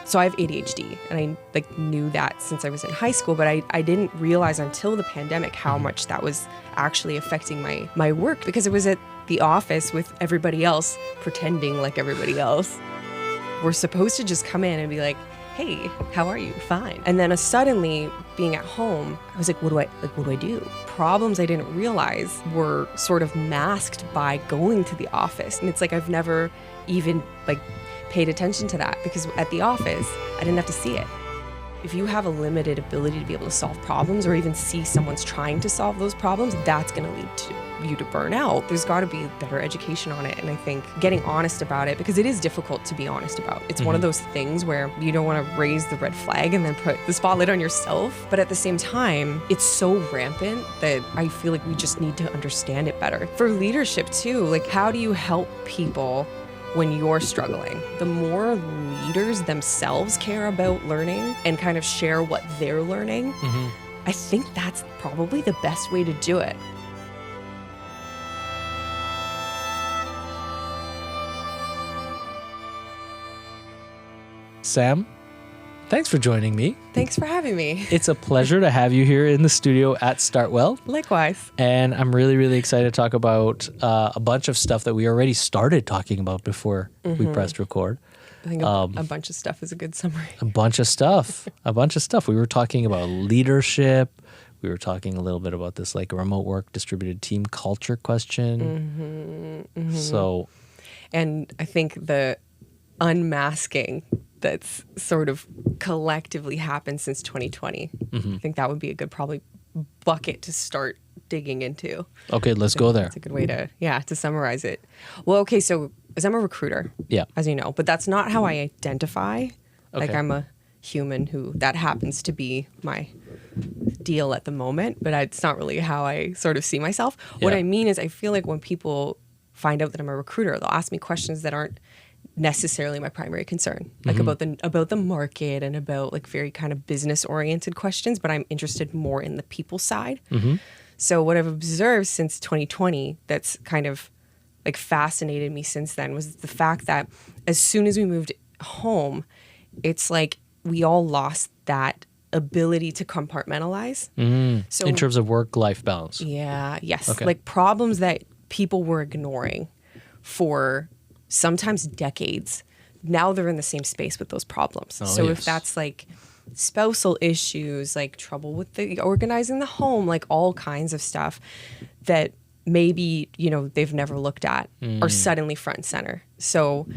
So I have ADHD, and I like knew that since I was in high school, but I didn't realize until the pandemic how much that was actually affecting my work, because it was at the office with everybody else pretending like everybody else. We're supposed to just come in and be like, hey, how are you? Fine. And then suddenly being at home, I was like, what do I do? Problems I didn't realize were sort of masked by going to the office. And it's like I've never even like paid attention to that, because at the office, I didn't have to see it. If you have a limited ability to be able to solve problems, or even see someone's trying to solve those problems, that's going to lead to you to burn out. There's got to be better education on it. And I think getting honest about it, because it is difficult to be honest about. It's one of those things where you don't want to raise the red flag and then put the spotlight on yourself. But at the same time, it's so rampant that I feel like we just need to understand it better. For leadership too, like how do you help people when you're struggling? The more leaders themselves care about learning and kind of share what they're learning, I think that's probably the best way to do it. Sam, thanks for joining me. Thanks for having me. It's a pleasure to have you here in the studio at StartWell. Likewise. And I'm really, really excited to talk about a bunch of stuff that we already started talking about before we pressed record. I think a bunch of stuff is a good summary. A bunch of stuff. We were talking about leadership. We were talking a little bit about this like remote work, distributed team culture question. So, and I think the unmasking that's sort of collectively happened since 2020. I think that would be a good probably bucket to start digging into. Okay, let's go there. That's a good way to summarize it. Well, okay, so as I'm a recruiter, as you know, but that's not how I identify. Like I'm a human who that happens to be my deal at the moment, but it's not really how I sort of see myself. What I mean is I feel like when people find out that I'm a recruiter, they'll ask me questions that aren't necessarily my primary concern, like about the market and about like very kind of business oriented questions, but I'm interested more in the people side. So what I've observed since 2020 that's kind of like fascinated me since then was the fact that as soon as we moved home, it's like we all lost that ability to compartmentalize. So in terms of work-life balance. Like problems that people were ignoring for sometimes decades, now they're in the same space with those problems. If that's like spousal issues, like trouble with the organizing the home, like all kinds of stuff that maybe, they've never looked at are suddenly front and center. So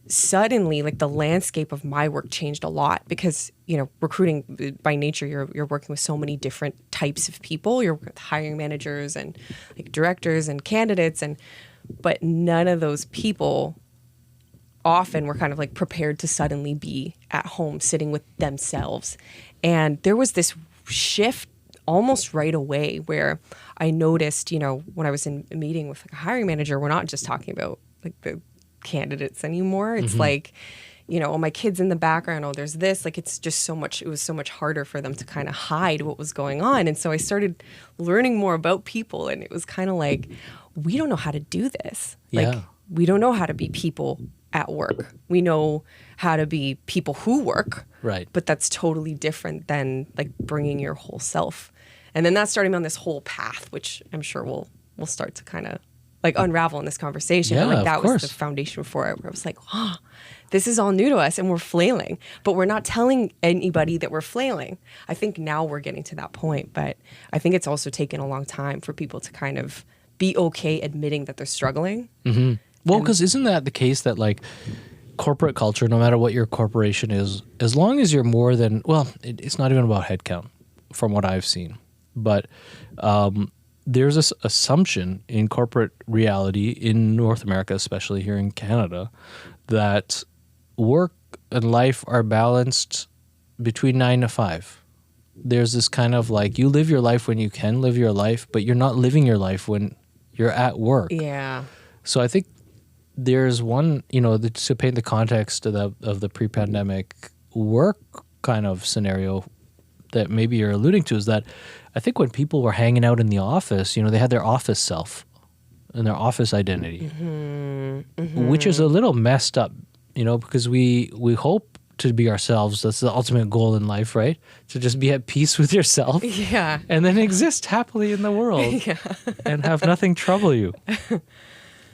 suddenly like the landscape of my work changed a lot because, recruiting by nature, you're working with so many different types of people. You're with hiring managers and like directors and candidates, but none of those people often were kind of like prepared to suddenly be at home sitting with themselves. And there was this shift almost right away where I noticed, when I was in a meeting with like a hiring manager, we're not just talking about like the candidates anymore. It's like, oh, my kid's in the background. Oh, there's this. Like, it was so much harder for them to kind of hide what was going on. And so I started learning more about people, and it was kind of like, we don't know how to do this. Like, we don't know how to be people at work. We know how to be people who work. Right. But that's totally different than like bringing your whole self. And then that started me on this whole path, which I'm sure we'll start to kind of like unravel in this conversation. Yeah, but like that of course. was the foundation for it, where I was like, this is all new to us and we're flailing, but we're not telling anybody that we're flailing. I think now we're getting to that point, but I think it's also taken a long time for people to kind of be okay admitting that they're struggling. Well, because isn't that the case that like corporate culture, no matter what your corporation is, as long as you're more than, it's not even about headcount from what I've seen, but there's this assumption in corporate reality in North America, especially here in Canada, that work and life are balanced between 9 to 5. There's this kind of like, you live your life when you can live your life, but you're not living your life when you're at work. Yeah. So I think there's one, to paint the context of the pre-pandemic work kind of scenario that maybe you're alluding to, is that I think when people were hanging out in the office, they had their office self and their office identity, which is a little messed up, because we hope to be ourselves. That's the ultimate goal in life, right? To just be at peace with yourself. Yeah. And then exist happily in the world. Yeah. And have nothing trouble you.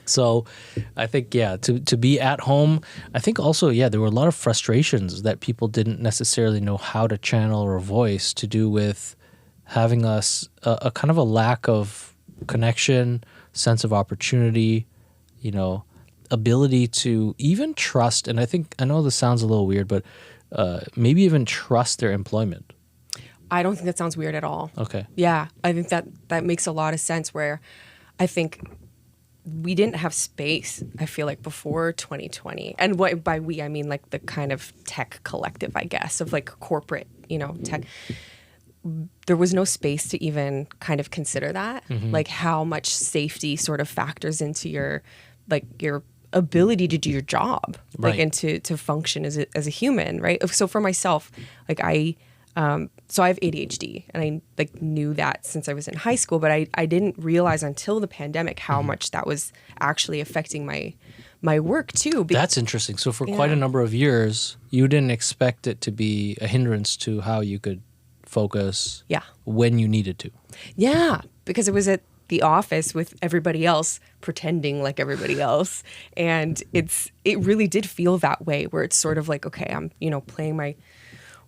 So I think, to be at home, I think also, there were a lot of frustrations that people didn't necessarily know how to channel or voice to do with having us a kind of a lack of connection, sense of opportunity, ability to even trust. And I know this sounds a little weird, but maybe even trust their employment. I don't think that sounds weird at all. Okay. Yeah, I think that makes a lot of sense, where I think we didn't have space, I feel like, before 2020. And what by we, I mean like the kind of tech collective, I guess, of like corporate, tech. There was no space to even kind of consider that, like how much safety sort of factors into your ability to do your job, right. and to function as a human, right? So for myself, like so I have ADHD, and I knew that since I was in high school, but I didn't realize until the pandemic how much that was actually affecting my work too. That's interesting. So for quite a number of years, you didn't expect it to be a hindrance to how you could focus when you needed to. Yeah, because it was at the office with everybody else pretending like everybody else, and it really did feel that way, where it's sort of like, okay, I'm playing my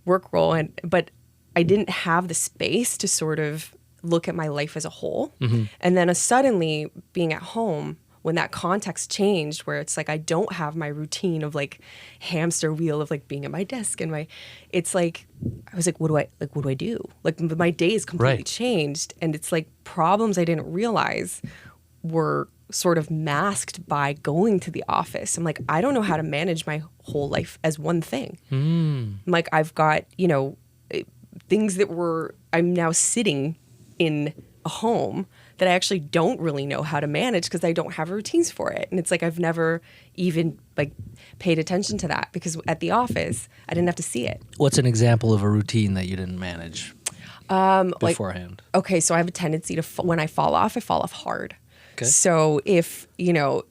work role, but I didn't have the space to sort of look at my life as a whole. And then suddenly being at home, when that context changed, where it's like I don't have my routine of like hamster wheel of like being at my desk and it's like I was like, what do I do? Like my day is completely changed, and it's like problems I didn't realize were sort of masked by going to the office. I'm like, I don't know how to manage my whole life as one thing. Like I've got, things that I'm now sitting in a home that I actually don't really know how to manage because I don't have routines for it. And it's like I've never even like paid attention to that, because at the office I didn't have to see it. What's an example of a routine that you didn't manage beforehand? Okay, so I have a tendency to when I fall off hard. Okay. So if like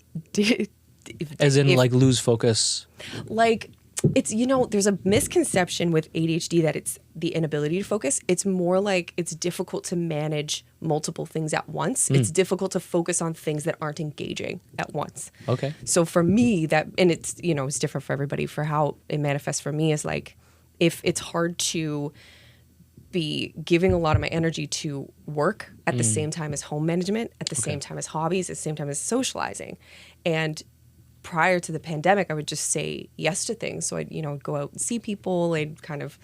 lose focus? Like it's, there's a misconception with ADHD that it's the inability to focus. It's more like it's difficult to manage multiple things at once. It's difficult to focus on things that aren't engaging at once. Okay. So for me, and it's, it's different for everybody, for how it manifests for me is like, if it's hard to be giving a lot of my energy to work at the same time as home management, at the same time as hobbies, at the same time as socializing. And prior to the pandemic, I would just say yes to things. So I'd, go out and see people. I'd kind of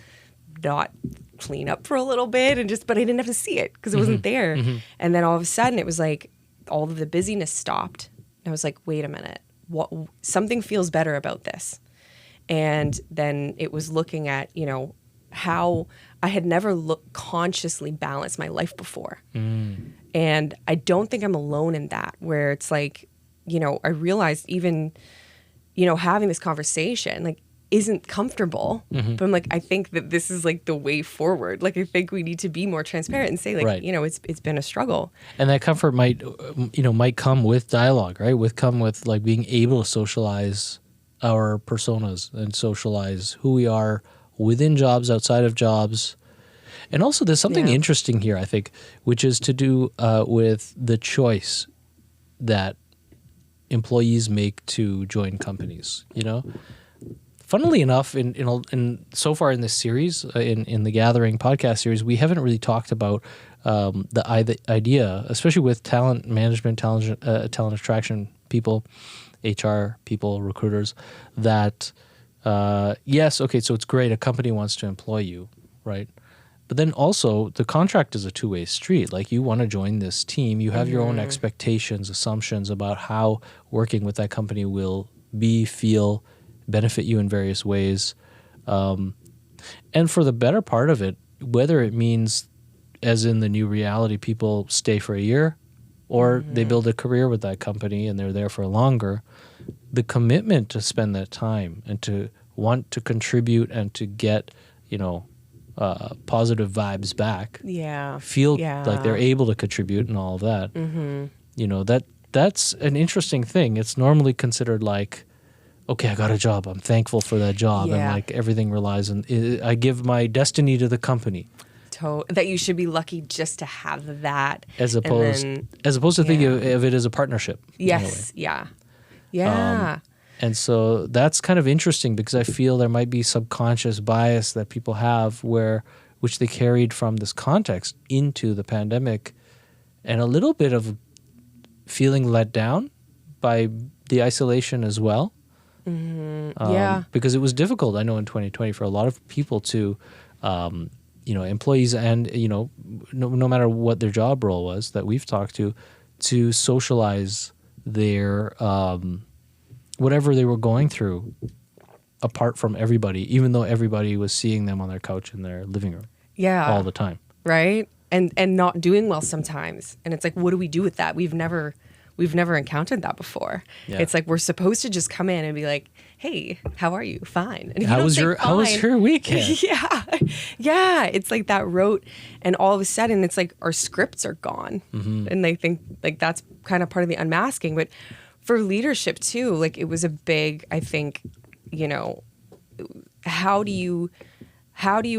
not clean up for a little bit but I didn't have to see it because it wasn't there. And then all of a sudden it was like all of the busyness stopped. And I was like, wait a minute, something feels better about this. And then it was looking at, how I had never consciously balanced my life before. And I don't think I'm alone in that, where it's like, I realized even, having this conversation, like, isn't comfortable. But I'm like, I think that this is like the way forward. Like, I think we need to be more transparent and say, like, it's been a struggle. And that comfort might come with dialogue, right? Come with like being able to socialize our personas and socialize who we are within jobs, outside of jobs. And also there's something interesting here, I think, which is to do with the choice that employees make to join companies. Funnily enough, in so far in this series, in the Gathering podcast series, we haven't really talked about the idea, especially with talent management, talent attraction people, HR people, recruiters, that yes, okay, so it's great, a company wants to employ you, right? But then also the contract is a two-way street. Like, you want to join this team, you have your own expectations, assumptions about how working with that company will feel, benefit you in various ways. And for the better part of it, whether it means, as in the new reality, people stay for a year or they build a career with that company and they're there for longer, the commitment to spend that time and to want to contribute and to get, positive vibes back, feel like they're able to contribute and all of that, that's an interesting thing. It's normally considered like okay, I got a job. I'm thankful for that job. And like everything relies on, I give my destiny to the company. That you should be lucky just to have that. As opposed to thinking of it as a partnership. Yes. Yeah. Yeah. And so that's kind of interesting because I feel there might be subconscious bias that people have which they carried from this context into the pandemic, and a little bit of feeling let down by the isolation as well. Because it was difficult, I know, in 2020 for a lot of people to, employees and, no matter what their job role was that we've talked to socialize their whatever they were going through apart from everybody, even though everybody was seeing them on their couch in their living room all the time. Right. And not doing well sometimes. And it's like, what do we do with that? We've never encountered that before. Yeah. It's like we're supposed to just come in and be like, hey, how are you? Fine. And if how was your weekend? Yeah. It's like that rote, and all of a sudden it's like our scripts are gone. And I think like that's kind of part of the unmasking. But for leadership too, like it was a big, I think, how do you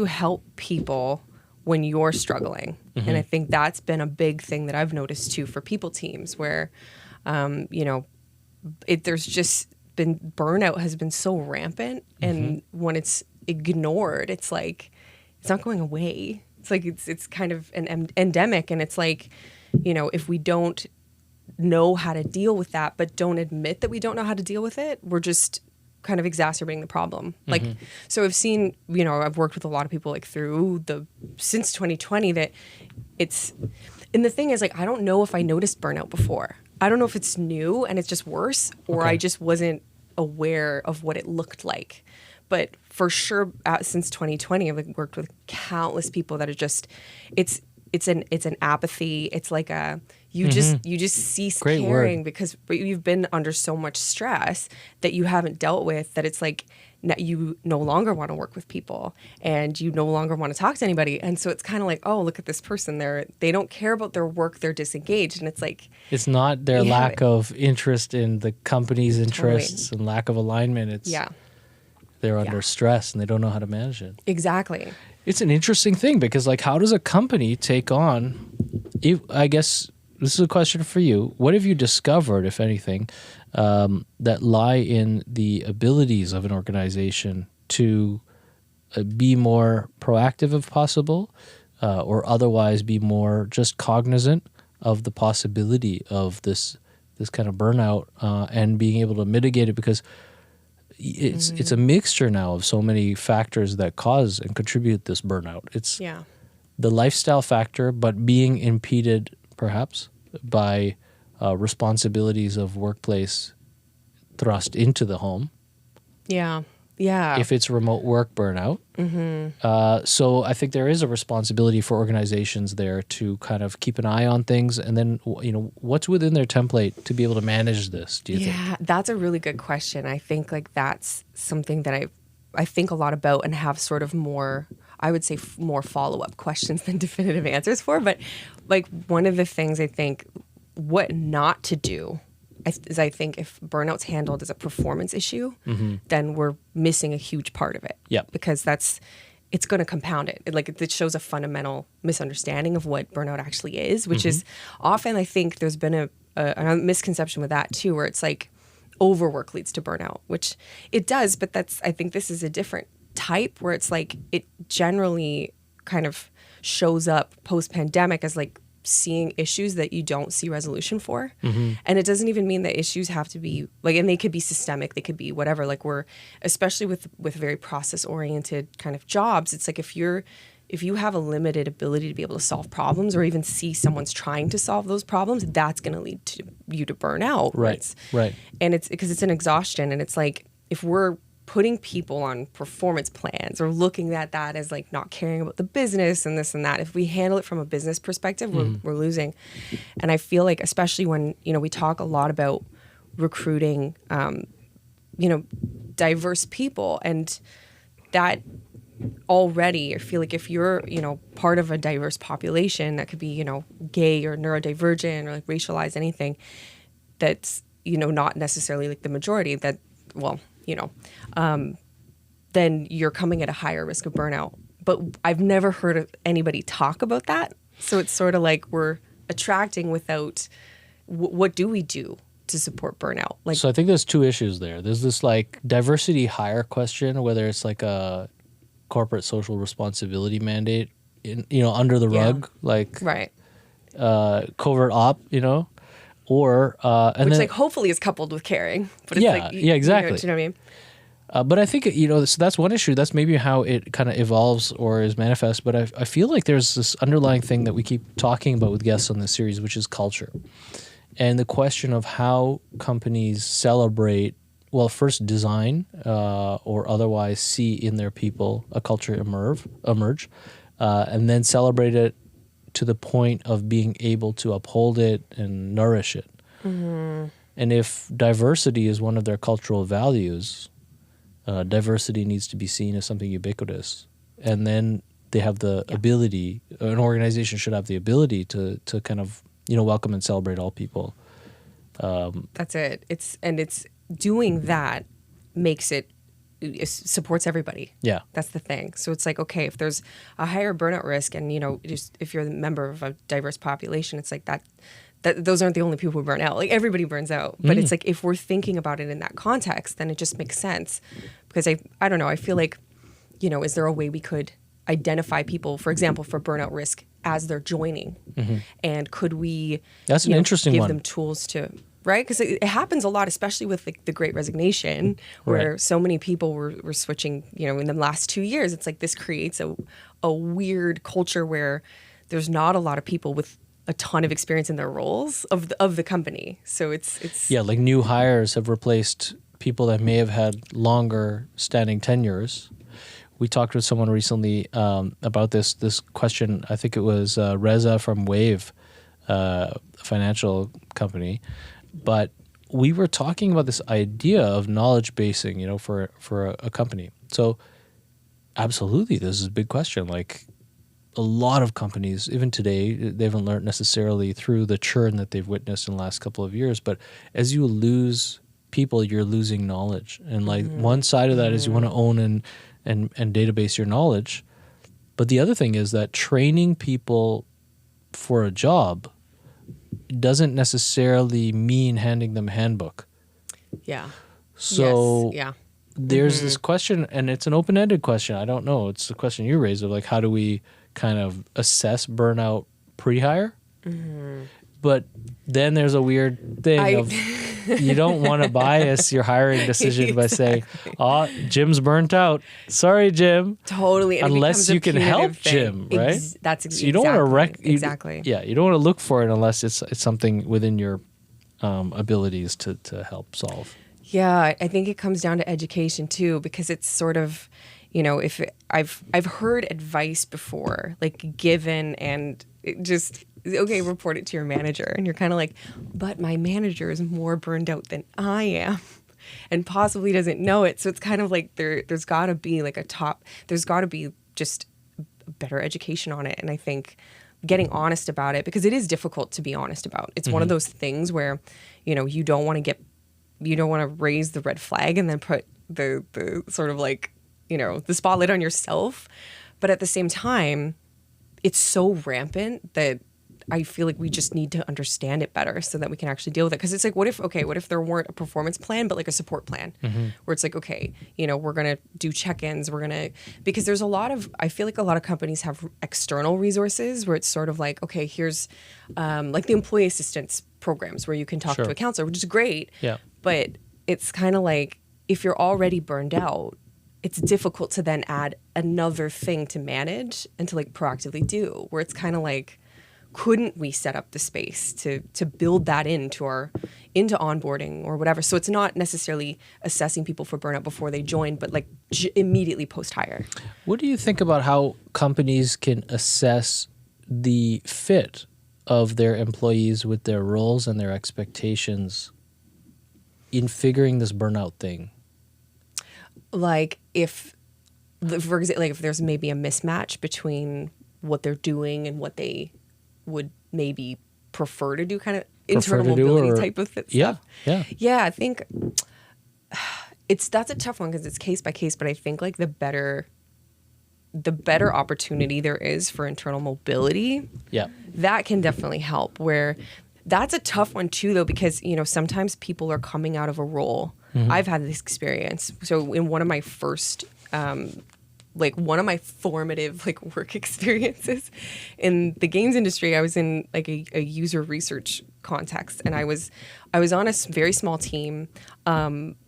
help people when you're struggling? And I think that's been a big thing that I've noticed too for people teams where, there's just been burnout has been so rampant, and when it's ignored, it's like it's not going away. It's like it's kind of an endemic, and it's like, if we don't know how to deal with that, but don't admit that we don't know how to deal with it, we're just kind of exacerbating the problem. Like, so I've seen, I've worked with a lot of people like since 2020 that and the thing is like, I don't know if I noticed burnout before. I don't know if it's new and it's just worse, or I just wasn't aware of what it looked like. But for sure, since 2020, I've like worked with countless people that are just, it's an apathy. It's like you just cease caring because you've been under so much stress that you haven't dealt with, that it's like you no longer want to work with people and you no longer want to talk to anybody. And so it's kind of like, oh, look at this person. They don't care about their work. They're disengaged. And it's like, it's not their lack of interest in the company's interests and lack of alignment. It's they're under stress and they don't know how to manage it. Exactly. It's an interesting thing because, like, how does a company take on, I guess this is a question for you. What have you discovered, if anything, that lie in the abilities of an organization to be more proactive if possible, or otherwise be more just cognizant of the possibility of this kind of burnout and being able to mitigate it? Because it's a mixture now of so many factors that cause and contribute this burnout. It's the lifestyle factor, but being impeded perhaps by responsibilities of workplace thrust into the home. Yeah. If it's remote work burnout. So I think there is a responsibility for organizations there to kind of keep an eye on things, and then, what's within their template to be able to manage this, do you think? Yeah, that's a really good question. I think like that's something that I think a lot about and have sort of more, I would say more follow-up questions than definitive answers for. But like one of the things I think what not to do is I think if burnout's handled as a performance issue, then we're missing a huge part of it. Yeah. Because it's going to compound it. It shows a fundamental misunderstanding of what burnout actually is, which is often, I think there's been a misconception with that too, where it's like overwork leads to burnout, which it does, but I think this is a different type where it's like it generally kind of shows up post-pandemic as like seeing issues that you don't see resolution for. And it doesn't even mean that issues have to be like, and they could be systemic, they could be whatever. Like especially with very process oriented kind of jobs, it's like if you have a limited ability to be able to solve problems or even see someone's trying to solve those problems, that's going to lead to you to burn out. Right. And it's because it's an exhaustion, and it's like if we're putting people on performance plans or looking at that as like not caring about the business and this and that, if we handle it from a business perspective, we're losing. And I feel like, especially when, we talk a lot about recruiting, diverse people, and that already, I feel like if you're, part of a diverse population that could be, gay or neurodivergent or like racialized, anything that's, not necessarily like the majority, that, well, then you're coming at a higher risk of burnout. But I've never heard of anybody talk about that. So it's sort of like we're attracting without what do we do to support burnout? Like, so I think there's two issues there. There's this like diversity hire question, whether it's like a corporate social responsibility mandate, under the rug, like right. Covert op, or and which then, like hopefully is coupled with caring. But it's exactly. do you know what I mean? But I think, so that's one issue. That's maybe how it kind of evolves or is manifest. But I feel like there's this underlying thing that we keep talking about with guests on this series, which is culture. And the question of how companies celebrate, well, first design or otherwise see in their people a culture emerge, and then celebrate it to the point of being able to uphold it and nourish it. Mm-hmm. And if diversity is one of their cultural values, diversity needs to be seen as something ubiquitous. And then they have the ability, an organization should have the ability to kind of, welcome and celebrate all people. That's it. It's doing that makes it supports everybody. Yeah. That's the thing. So it's like, okay, if there's a higher burnout risk and, just if you're a member of a diverse population, it's like that those aren't the only people who burn out. Like everybody burns out. But it's like if we're thinking about it in that context, then it just makes sense. Because I don't know, I feel like, is there a way we could identify people, for example, for burnout risk as they're joining? Mm-hmm. And could we That's an interesting give one. them tools to, right? Because it happens a lot, especially with the Great Resignation, where so many people were switching, in the last 2 years. It's like this creates a weird culture where there's not a lot of people with a ton of experience in their roles of the company. So it's like new hires have replaced people that may have had longer standing tenures. We talked with someone recently about this question. I think it was Reza from Wave, financial company. But we were talking about this idea of knowledge basing, for a company. So absolutely, this is a big question. Like a lot of companies, even today, they haven't learned necessarily through the churn that they've witnessed in the last couple of years. But as you lose people, you're losing knowledge. And like one side of that is you want to own and database your knowledge. But the other thing is that training people for a job doesn't necessarily mean handing them a handbook. Yeah. So yes. Yeah. There's this question, and it's an open-ended question. I don't know. It's the question you raised of like, how do we kind of assess burnout pre-hire? Mm-hmm. But then there's a weird thing of you don't want to bias your hiring decision by saying, Jim's burnt out. Sorry, Jim. Totally. And unless you can help thing. Jim, right? That's so you don't want to exactly. You don't want to look for it unless it's something within your abilities to help solve. Yeah, I think it comes down to education too, because it's sort of, if I've heard advice before, like given and it just, okay, report it to your manager. And you're kind of like, but my manager is more burned out than I am and possibly doesn't know it. So it's kind of like there's got to be like there's got to be just better education on it. And I think getting honest about it, because it is difficult to be honest about. It's one of those things where, you don't want to raise the red flag and then put the sort of like, the spotlight on yourself. But at the same time, it's so rampant that I feel like we just need to understand it better so that we can actually deal with it. Because it's like, what if there weren't a performance plan, but like a support plan where it's like, okay, we're going to do check-ins. Because there's I feel like a lot of companies have external resources where it's sort of like, okay, here's like the employee assistance programs where you can talk to a counselor, which is great. Yeah. But it's kind of like, if you're already burned out, it's difficult to then add another thing to manage and to like proactively do, where it's kind of like, couldn't we set up the space to build that into onboarding or whatever? So it's not necessarily assessing people for burnout before they join, but like immediately post-hire. What do you think about how companies can assess the fit of their employees with their roles and their expectations in figuring this burnout thing? Like for example, like if there's maybe a mismatch between what they're doing and what they would maybe prefer to do, kind of internal mobility type of stuff. Yeah. Yeah, I think that's a tough one because it's case by case, but I think like the better opportunity there is for internal mobility, that can definitely help. Where that's a tough one too, though, because, you know, sometimes people are coming out of a role. I've had this experience. So in one of my first, one of my formative like work experiences in the games industry, I was in like a user research context, and I was on a very small team.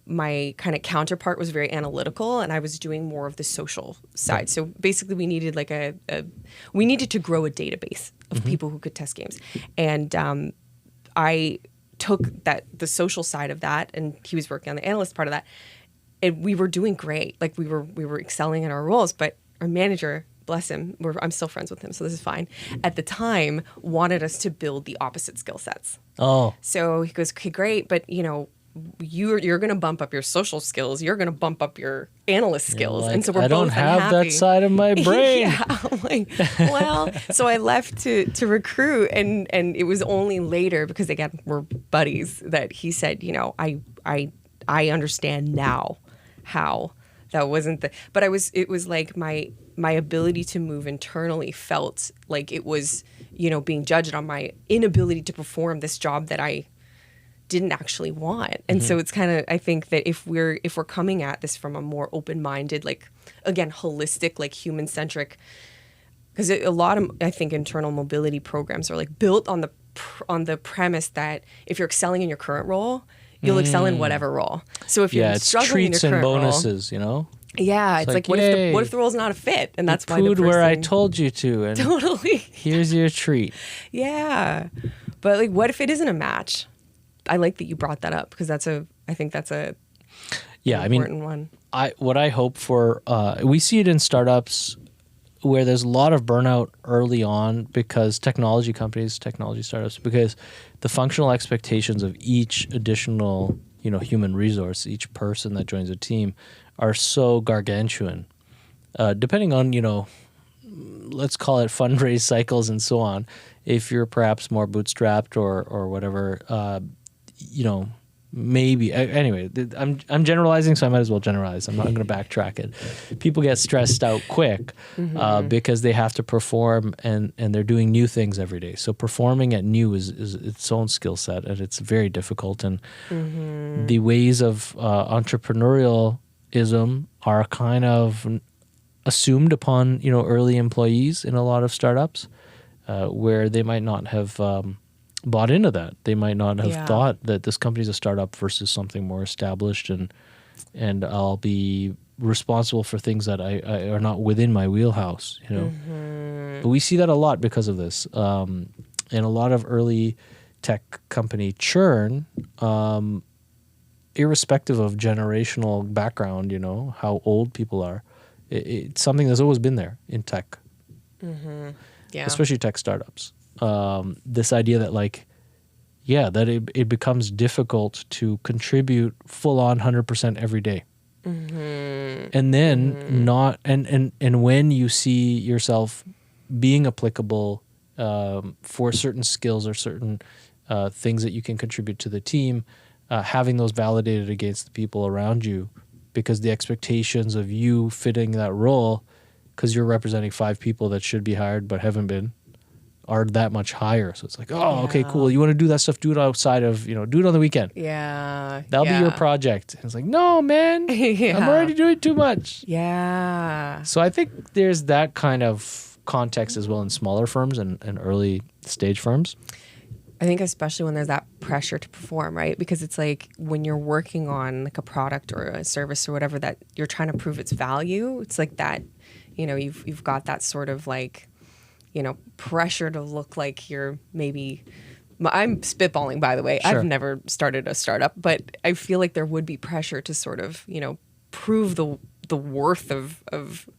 My kind of counterpart was very analytical, and I was doing more of the social side. So basically we needed like we needed to grow a database of people who could test games. And I took the social side of that, and he was working on the analyst part of that. And we were doing great. Like we were excelling in our roles, but our manager, bless him, I'm still friends with him, so this is fine, at the time wanted us to build the opposite skill sets. Oh. So he goes, okay, great, but you know, you're going to bump up your social skills. You're going to bump up your analyst skills. Like, and so we're I don't both have unhappy. that side of my brain. Yeah. I'm like, well, so I left to recruit, and it was only later, because again, we're buddies, that he said, you know, I understand now how that wasn't but it was like my ability to move internally felt like it was, you know, being judged on my inability to perform this job that I didn't actually want. And so it's kind of, I think that if we're coming at this from a more open-minded, like, again, holistic, like human-centric, because a lot of, I think, internal mobility programs are like built on the premise that if you're excelling in your current role, you'll excel in whatever role. So if you're struggling in your current role, treats and bonuses, you know? Yeah, it's like what if the role's not a fit, and that's why the person, where I told you to, and totally here's your treat. Yeah, but like, what if it isn't a match? I like that you brought that up, because I think that's a important one. What I hope for, we see it in startups where there's a lot of burnout early on, because technology startups, because the functional expectations of each additional, you know, human resource, each person that joins a team, are so gargantuan. Depending on, you know, let's call it fundraise cycles and so on. If you're perhaps more bootstrapped or whatever, you know, maybe. Anyway, I'm generalizing, so I might as well generalize. I'm not going to backtrack it. People get stressed out quick because they have to perform, and they're doing new things every day. So performing at new is its own skill set, and it's very difficult. And the ways of entrepreneurialism are kind of assumed upon, you know, early employees in a lot of startups, where they might not have bought into that. They might not have thought that this company's a startup versus something more established, and I'll be responsible for things that I are not within my wheelhouse, you know. But we see that a lot because of this, and a lot of early tech company churn, irrespective of generational background, you know, how old people are. It's something that's always been there in tech, especially tech startups. This idea that, like, that it becomes difficult to contribute full on 100% every day. And then not, and when you see yourself being applicable for certain skills or certain things that you can contribute to the team, having those validated against the people around you, because the expectations of you fitting that role, because you're representing 5 people that should be hired but haven't been, are that much higher. So it's like, okay, cool. You want to do that stuff, do it outside of, you know, do it on the weekend. Yeah. That'll be your project. And it's like, no, man, I'm already doing too much. Yeah. So I think there's that kind of context as well in smaller firms and early stage firms. I think especially when there's that pressure to perform, right? Because it's like when you're working on like a product or a service or whatever that you're trying to prove its value, it's like that, you know, you've got that sort of like, you know, pressure to look like you're maybe, I'm spitballing, by the way. Sure. I've never started a startup, but I feel like there would be pressure to sort of, you know, prove the worth of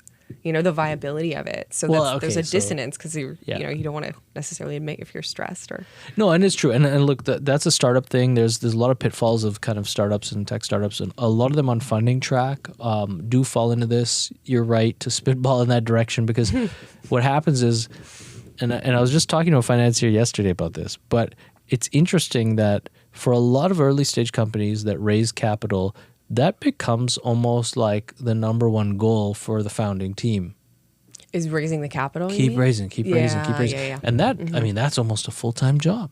you know, the viability of it. So there's a dissonance, because you know, you don't want to necessarily admit if you're stressed or. No, and it's true. And look, that's a startup thing. There's a lot of pitfalls of kind of startups and tech startups, and a lot of them on funding track do fall into this. You're right to spitball in that direction, because what happens is, and I was just talking to a financier yesterday about this, but it's interesting that for a lot of early stage companies that raise capital, that becomes almost like the number one goal for the founding team. Is raising the capital? Keep raising. Yeah. And that, I mean, that's almost a full-time job.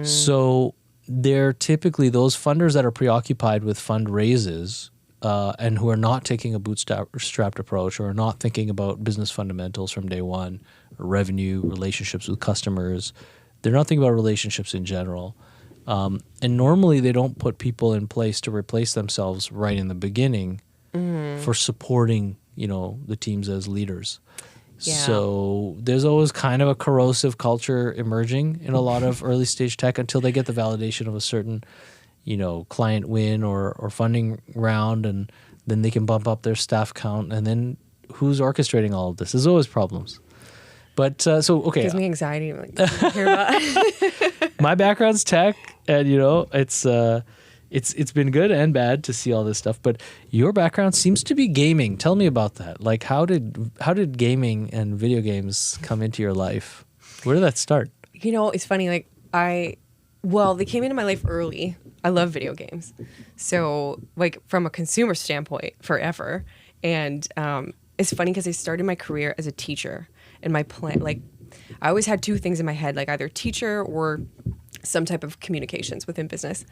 So they're typically those funders that are preoccupied with fundraises and who are not taking a bootstrapped approach or are not thinking about business fundamentals from day one, or revenue, relationships with customers. They're not thinking about relationships in general. And normally they don't put people in place to replace themselves right in the beginning for supporting, the teams as leaders. Yeah. So there's always kind of a corrosive culture emerging in a lot of early stage tech until they get the validation of a certain, client win or funding round, and then they can bump up their staff count. And then who's orchestrating all of this? There's always problems. But okay. Gives me anxiety. I'm like, hear about my background's tech, and it's been good and bad to see all this stuff. But your background seems to be gaming. Tell me about that. Like, how did gaming and video games come into your life? Where did that start? It's funny. Like they came into my life early. I love video games, so like from a consumer standpoint, forever. And it's funny because I started my career as a teacher. And my plan, like, I always had two things in my head, like either teacher or some type of communications within business.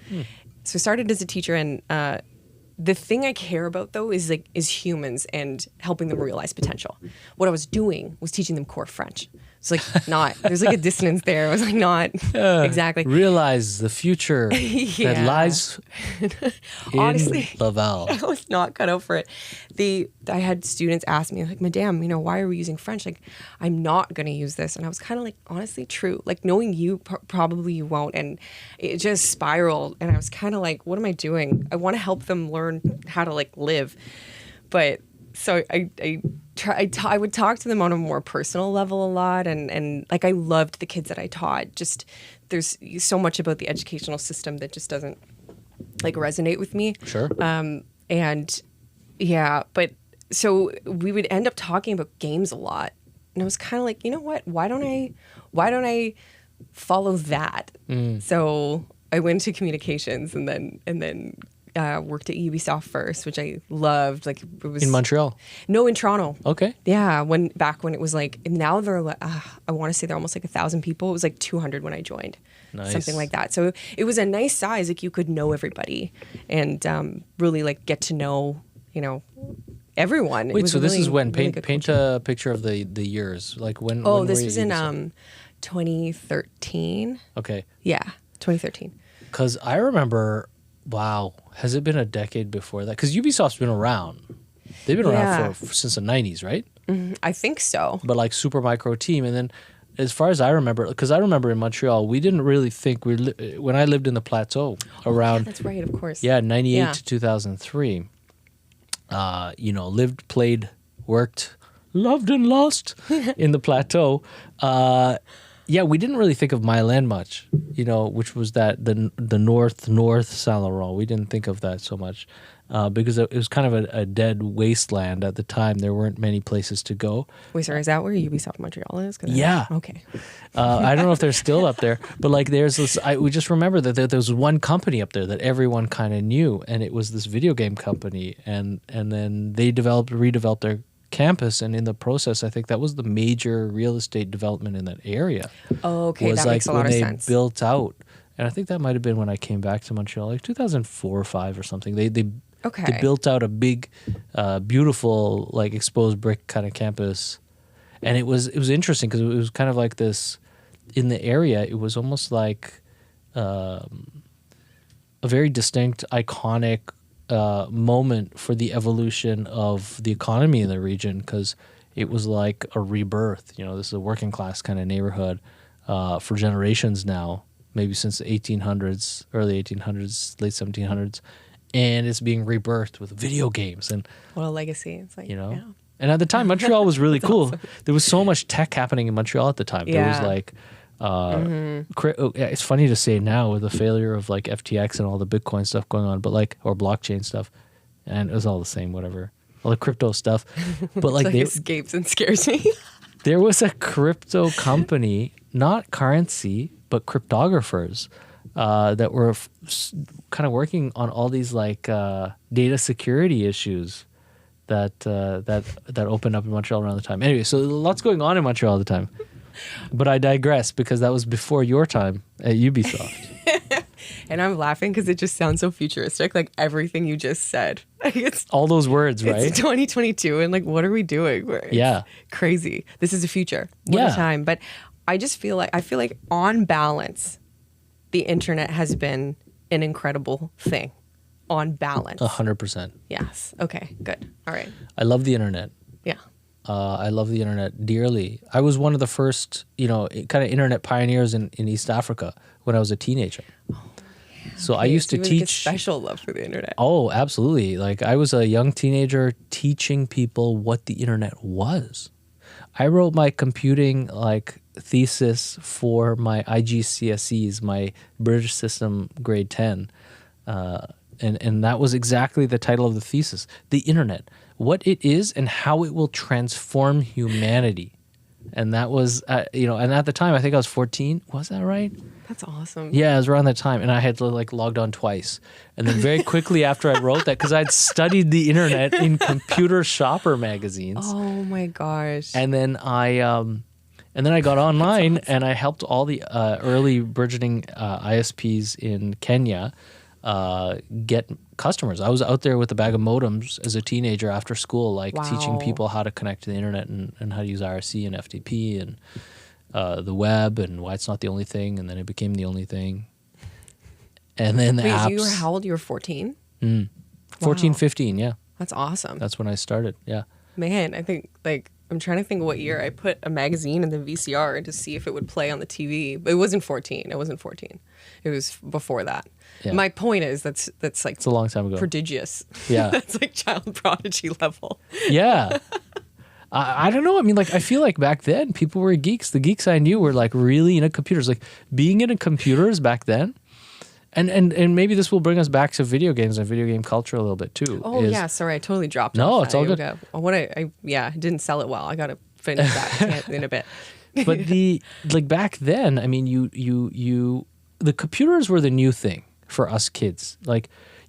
So I started as a teacher, and the thing I care about though is humans and helping them realize potential. What I was doing was teaching them core French. It's like there's like a dissonance there. I was like not exactly. Realize the future that lies Honestly, in Laval. I was not cut out for it. I had students ask me like, Madame, why are we using French? Like, I'm not going to use this. And I was kind of like, honestly, true. Like, knowing you, probably you won't. And it just spiraled. And I was kind of like, what am I doing? I want to help them learn how to like live. But so I would talk to them on a more personal level a lot, and like I loved the kids that I taught. Just there's so much about the educational system that just doesn't like resonate with me. Sure. And yeah, but so we would end up talking about games a lot, and I was kind of like, you know what? Why don't I follow that? So I went to communications, and then. Worked at Ubisoft first, which I loved. Like it was in Montreal. No, in Toronto. Okay. Yeah, back when it was like, now they're like, I want to say they're almost like 1,000 people. It was like 200 when I joined, something like that. So it was a nice size. Like you could know everybody and really like get to know everyone. Wait, so this is when paint a picture of the years. Like when? Oh, this was in 2013. Okay. Yeah, 2013. Because I remember. Wow, has it been a decade before that? Because Ubisoft's been around. They've been around since the 90s, right? I think so. But like super micro team. And then as far as I remember, because I remember in Montreal, we didn't really think, when I lived in the Plateau around... that's right, of course. Yeah, 98 to 2003. Lived, played, worked, loved and lost in the Plateau. Yeah, we didn't really think of Mylène much, which was that the north Saint Laurent. We didn't think of that so much because it was kind of a dead wasteland at the time. There weren't many places to go. Wait, sorry, is that where Ubisoft Montreal is? Yeah. Okay. I don't know if they're still up there, but like there's this. We just remember that there was one company up there that everyone kind of knew, and it was this video game company, and then they redeveloped their campus, and in the process, I think that was the major real estate development in that area. Oh, okay, that makes a lot of sense. When they built out, and I think that might have been when I came back to Montreal, like 2004 or 5 or something. They built out a big, beautiful, like exposed brick kind of campus, and it was interesting because it was kind of like this in the area. It was almost like a very distinct, iconic. Moment for the evolution of the economy in the region, because it was like a rebirth. This is a working class kind of neighborhood for generations now, maybe since the 1800s, early 1800s, late 1700s, and it's being rebirthed with video games. And what a legacy! It's like yeah. And at the time, Montreal was really cool. Awesome. There was so much tech happening in Montreal at the time. There was like. It's funny to say now with the failure of like FTX and all the Bitcoin stuff going on, but like, or blockchain stuff, and it was all the same, whatever, all the crypto stuff. But like, it escapes and scares me. There was a crypto company, not currency, but cryptographers, that were kind of working on all these like data security issues that opened up in Montreal around the time. Anyway, so lots going on in Montreal at the time. But I digress because that was before your time at Ubisoft. And I'm laughing because it just sounds so futuristic, like everything you just said. It's all those words, right? It's 2022, and like, what are we doing? It's crazy. This is the future. What a time. But I feel like on balance, the internet has been an incredible thing. On balance. 100%. Yes. Okay, good. All right. I love the internet. Yeah. I love the internet dearly. I was one of the first, kind of internet pioneers in East Africa when I was a teenager. So I used to teach. A special love for the internet. Oh, absolutely. Like I was a young teenager teaching people what the internet was. I wrote my computing thesis for my IGCSEs, my British System grade 10. And that was exactly the title of the thesis. The internet, what it is and how it will transform humanity. And that was, and at the time, I think I was 14. Was that right? That's awesome. Yeah, it was around that time. And I had logged on twice. And then very quickly after I wrote that, because I'd studied the internet in computer shopper magazines. Oh my gosh. And then I got online and I helped all the early burgeoning ISPs in Kenya get customers. I was out there with a bag of modems as a teenager after school, teaching people how to connect to the internet and how to use IRC and FTP and the web and why it's not the only thing, and then it became the only thing. And then the apps. You were how old? You were 14? 14, 15, yeah. That's awesome. That's when I started, yeah. Man, I think, I'm trying to think what year I put a magazine in the VCR to see if it would play on the TV. But it wasn't 14. It wasn't 14. It was before that. Yeah. My point is that's it's a long time ago. Prodigious. Yeah. That's child prodigy level. Yeah. I don't know. I mean, I feel like back then people were geeks. The geeks I knew were really into computers. Being into computers back then. And maybe this will bring us back to video games and video game culture a little bit too. Oh yeah, sorry, I totally dropped. No, it's all good. I didn't sell it well. I got to finish that in a bit. But back then, I mean, the computers were the new thing for us kids.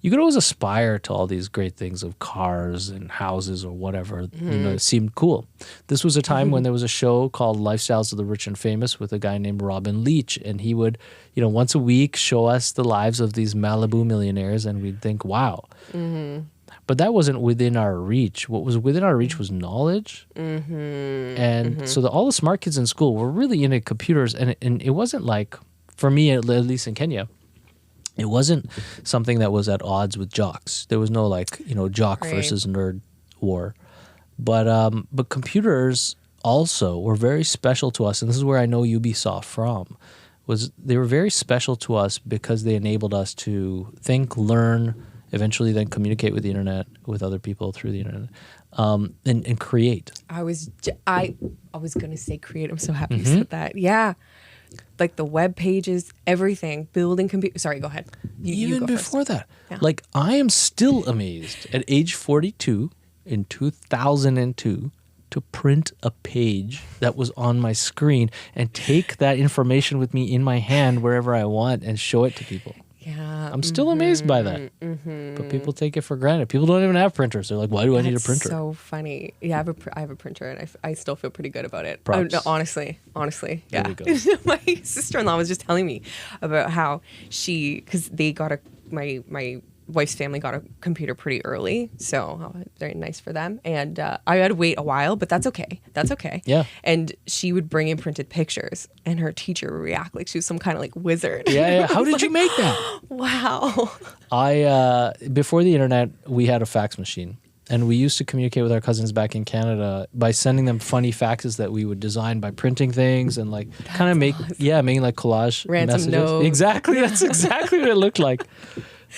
You could always aspire to all these great things of cars and houses or whatever. It seemed cool. This was a time when there was a show called Lifestyles of the Rich and Famous with a guy named Robin Leach, and he would, once a week show us the lives of these Malibu millionaires, and we'd think, wow. But that wasn't within our reach. What was within our reach was knowledge. And so all the smart kids in school were really into computers, and it wasn't for me, at least in Kenya, it wasn't something that was at odds with jocks. There was no jock versus nerd war. But computers also were very special to us, and this is where I know Ubisoft from. They were very special to us because they enabled us to think, learn, eventually then communicate with the internet, with other people through the internet, and create. I was going to say create. I'm so happy you said that. Yeah. The web pages, everything, building computer. Sorry, go ahead. Even before first. That, yeah. I am still amazed at age 42 in 2002 to print a page that was on my screen and take that information with me in my hand wherever I want and show it to people. Yeah. I'm still amazed by that. But people take it for granted. People don't even have printers. They're like, why do I need a printer? That's so funny. Yeah, I have a printer, and I still feel pretty good about it. Props. No, honestly, yeah. There we go. My sister-in-law was just telling me about how because they got my wife's family got a computer pretty early, so very nice for them. And I had to wait a while, but that's okay. That's okay. Yeah. And she would bring in printed pictures, and her teacher would react like she was some kind of wizard. Yeah. How did you make that? Wow. Before the internet, we had a fax machine, and we used to communicate with our cousins back in Canada by sending them funny faxes that we would design by printing things and making collage ransom messages. notes. Exactly. That's exactly what it looked like.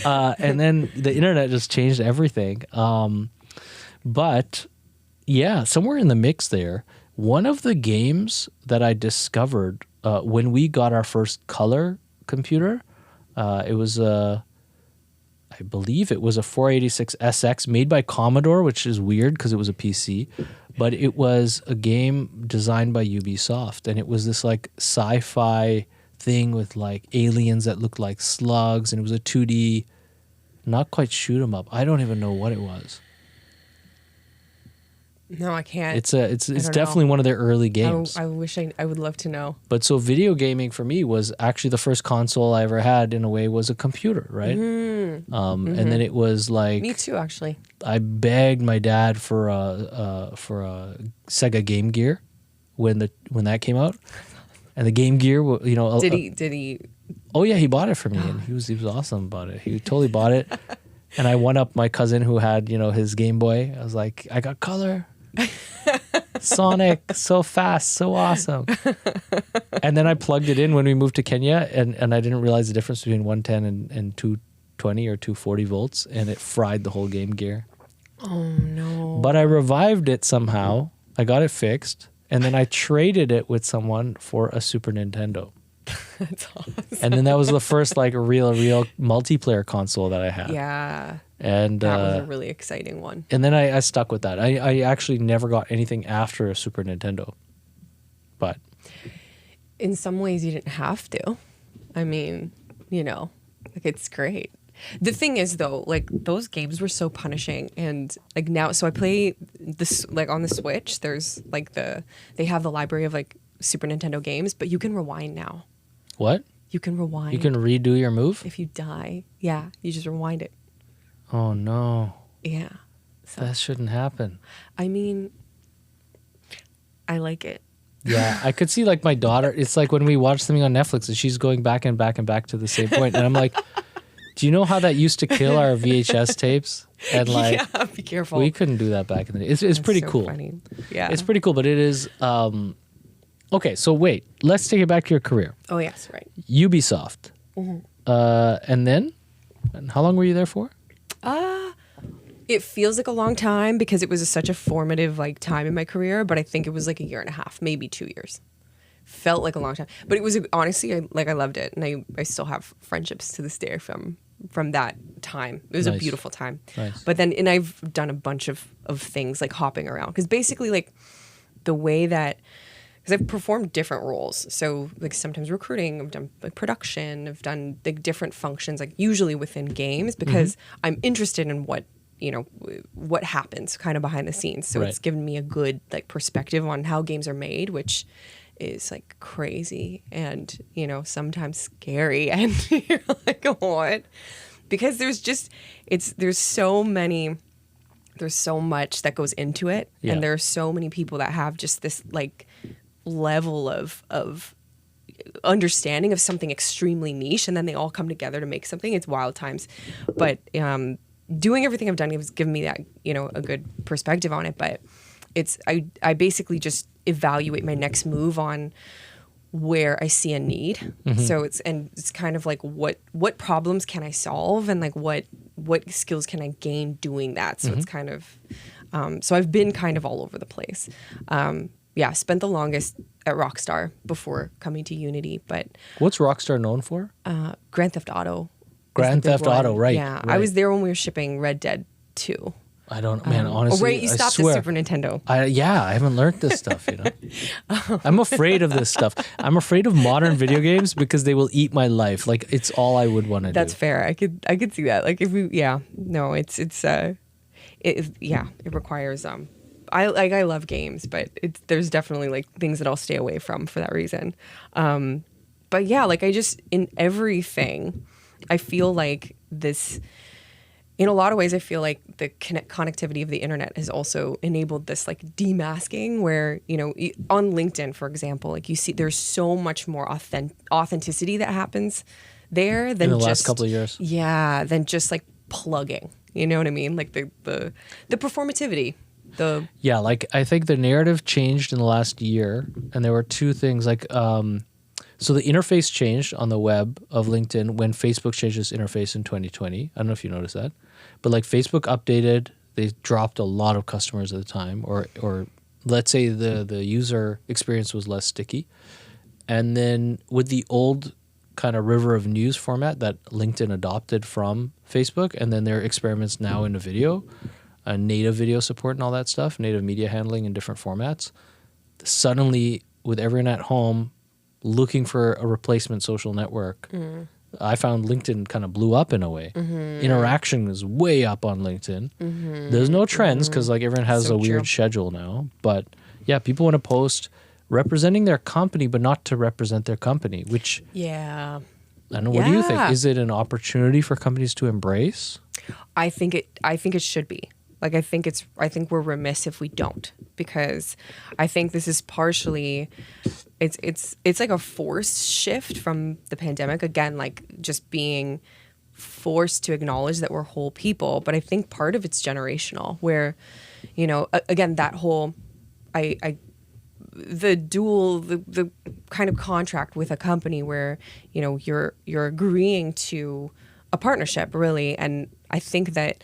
And then the internet just changed everything. But yeah, somewhere in the mix there, one of the games that I discovered when we got our first color computer, it was I believe it was a 486 SX made by Commodore, which is weird because it was a PC, but it was a game designed by Ubisoft, and it was this sci-fi thing with like aliens that looked like slugs, and it was a 2D, not quite shoot 'em up. I don't even know what it was. No, I can't. It's definitely one of their early games. I wish I would love to know. But so video gaming for me was actually the first console I ever had in a way was a computer, right? And then it was like Me too, actually. I begged my dad for a Sega Game Gear when that came out, and the Game Gear, you know, Did he? oh yeah, he bought it for me, and he was awesome about it. He totally bought it, and I won up my cousin who had, you know, his Game Boy. I was like, I got color. Sonic, so fast, so awesome. And then I plugged it in when we moved to Kenya, and I didn't realize the difference between 110 and 220 or 240 volts, and it fried the whole Game Gear. Oh no. But I revived it somehow. I got it fixed, and then I traded it with someone for a Super Nintendo. That's awesome. And then that was the first like real multiplayer console that I had. Yeah. And that was a really exciting one. And then I stuck with that. I actually never got anything after a Super Nintendo. But in some ways you didn't have to. I mean, you know, like it's great. The thing is though, like those games were so punishing, and like now, so I play this like on the Switch, there's like they have the library of like Super Nintendo games, but you can rewind now. What? You can rewind. You can redo your move? If you die. Yeah, you just rewind it. Oh no. Yeah. So, that shouldn't happen. I mean, I like it. Yeah, I could see like my daughter, it's like when we watch something on Netflix and she's going back and back and back to the same point, and I'm like, do you know how that used to kill our VHS tapes? And like, yeah, be careful. We couldn't do that back in the day. It's pretty so cool. Funny. Yeah. It's pretty cool, but it is okay, so wait, let's take it back to your career. Oh yes, right. Ubisoft. And then? And how long were you there for? It feels like a long time because it was such a formative like time in my career, but I think it was like a year and a half, maybe 2 years. Felt like a long time, but it was honestly, I loved it, and I still have friendships to this day from that time. It was a beautiful time. Nice. But then, and I've done a bunch of things like hopping around, because basically like the way that, because I've performed different roles. So like sometimes recruiting, I've done like production, I've done like different functions, like usually within games, because I'm interested in what, you know, what happens kind of behind the scenes. So it's given me a good like perspective on how games are made, which is like crazy and, you know, sometimes scary. And you're like, what? Because there's so much that goes into it. Yeah. And there are so many people that have just this like level of understanding of something extremely niche, and then they all come together to make something. It's wild times. But doing everything I've done has given me that, you know, a good perspective on it. But I basically just evaluate my next move on where I see a need. So it's kind of like what problems can I solve, and like what skills can I gain doing that. So it's kind of so I've been kind of all over the place. Spent the longest at Rockstar before coming to Unity. But what's Rockstar known for? Grand Theft Auto. Grand Theft Auto, right? Yeah, right. I was there when we were shipping Red Dead 2. I don't, man, honestly, you stopped at Super Nintendo. I haven't learned this stuff, you know. I'm afraid of this stuff. I'm afraid of modern video games because they will eat my life. Like, it's all I would want to do. That's fair. I could see that. Like, if we, it requires, I love games, but there's definitely like things that I'll stay away from for that reason. But yeah, like in everything, I feel like this, in a lot of ways, I feel like the connectivity of the internet has also enabled this like demasking where, you know, on LinkedIn, for example, like you see there's so much more authenticity that happens there than in the last couple of years. Yeah, than just like plugging. You know what I mean? Like the performativity. Yeah, like I think the narrative changed in the last year, and there were two things like so the interface changed on the web of LinkedIn when Facebook changed its interface in 2020. I don't know if you noticed that. But like Facebook updated, they dropped a lot of customers at the time, or let's say the user experience was less sticky. And then with the old kind of river of news format that LinkedIn adopted from Facebook, and then their experiments now into video, native video support and all that stuff, native media handling in different formats, suddenly with everyone at home, looking for a replacement social network, I found LinkedIn kind of blew up in a way. Interaction is way up on LinkedIn. There's no trends because like everyone has a weird schedule now. But yeah, people want to post representing their company, but not to represent their company, which I don't know. What do you think? Is it an opportunity for companies to embrace? I think it should be. Like I think we're remiss if we don't, because I think this is partially it's like a forced shift from the pandemic, again, like just being forced to acknowledge that we're whole people. But I think part of it's generational, where, you know, again, that whole the kind of contract with a company where, you know, you're agreeing to a partnership, really. And I think that,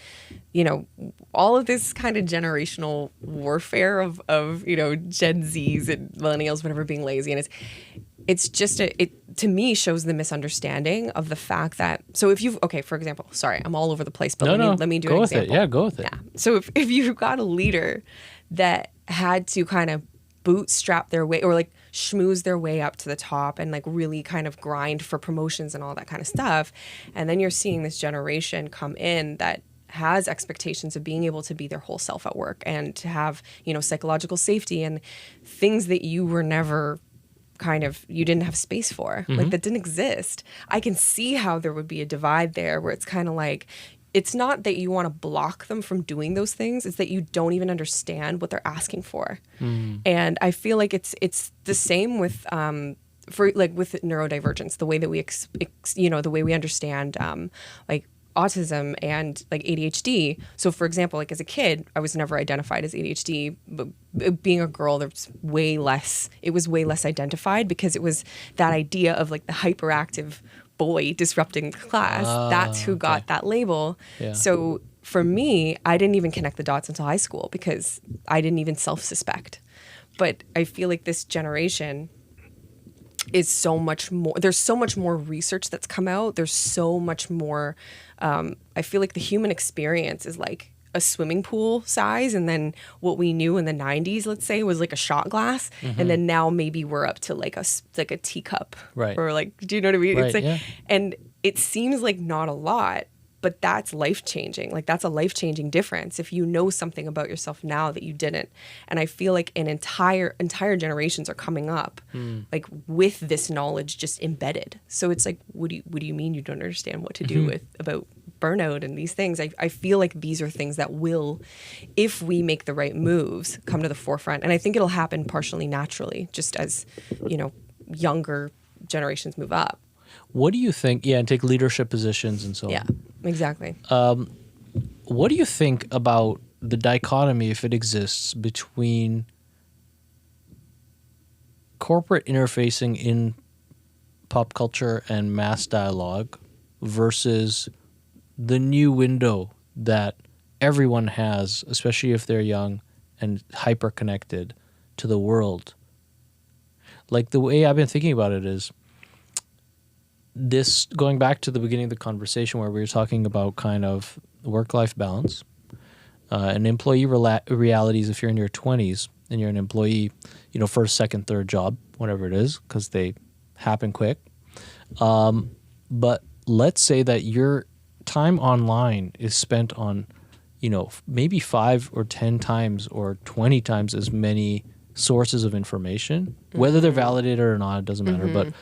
you know, all of this kind of generational warfare of you know, Gen Zs and millennials, whatever, being lazy, and it's just it to me shows the misunderstanding of the fact that, so if you've, okay, for example, sorry, I'm all over the place, but let me do an example. Go with it. Yeah. So if you've got a leader that had to kind of bootstrap their way, or like schmooze their way up to the top and like really kind of grind for promotions and all that kind of stuff, and then you're seeing this generation come in that has expectations of being able to be their whole self at work and to have, you know, psychological safety and things that you were never you didn't have space for, like that didn't exist. I can see how there would be a divide there, where it's kind of like, it's not that you want to block them from doing those things, it's that you don't even understand what they're asking for. And I feel like it's the same with for like with neurodivergence, the way that we the way we understand like autism and like ADHD. So for example, like as a kid, I was never identified as ADHD, but being a girl, it was way less identified, because it was that idea of like the hyperactive boy disrupting the class. That's who got that label. Yeah. So for me, I didn't even connect the dots until high school, because I didn't even self-suspect. But I feel like this generation is so much more, there's so much more research that's come out. There's so much more, I feel like the human experience is like a swimming pool size, and then what we knew in the 90s, let's say, was like a shot glass, and then now maybe we're up to like a teacup, right? Or like, do you know what I mean? Right, it's like, yeah. And it seems like not a lot, but that's life-changing. Like that's a life-changing difference if you know something about yourself now that you didn't. And I feel like an entire generations are coming up like with this knowledge just embedded. So it's like, what do you mean you don't understand what to do about burnout and these things? I feel like these are things that will, if we make the right moves, come to the forefront. And I think it'll happen partially naturally, just as, you know, younger generations move up. What do you think? Yeah, and take leadership positions and so on. Yeah, exactly. What do you think about the dichotomy, if it exists, between corporate interfacing in pop culture and mass dialogue versus the new window that everyone has, especially if they're young and hyper-connected to the world? Like, the way I've been thinking about it is this, going back to the beginning of the conversation where we were talking about kind of work-life balance and employee realities. If you're in your 20s and you're an employee, you know, first, second, third job, whatever it is, because they happen quick. But let's say that your time online is spent on, you know, maybe 5 or 10 times or 20 times as many sources of information, whether they're validated or not, it doesn't matter. But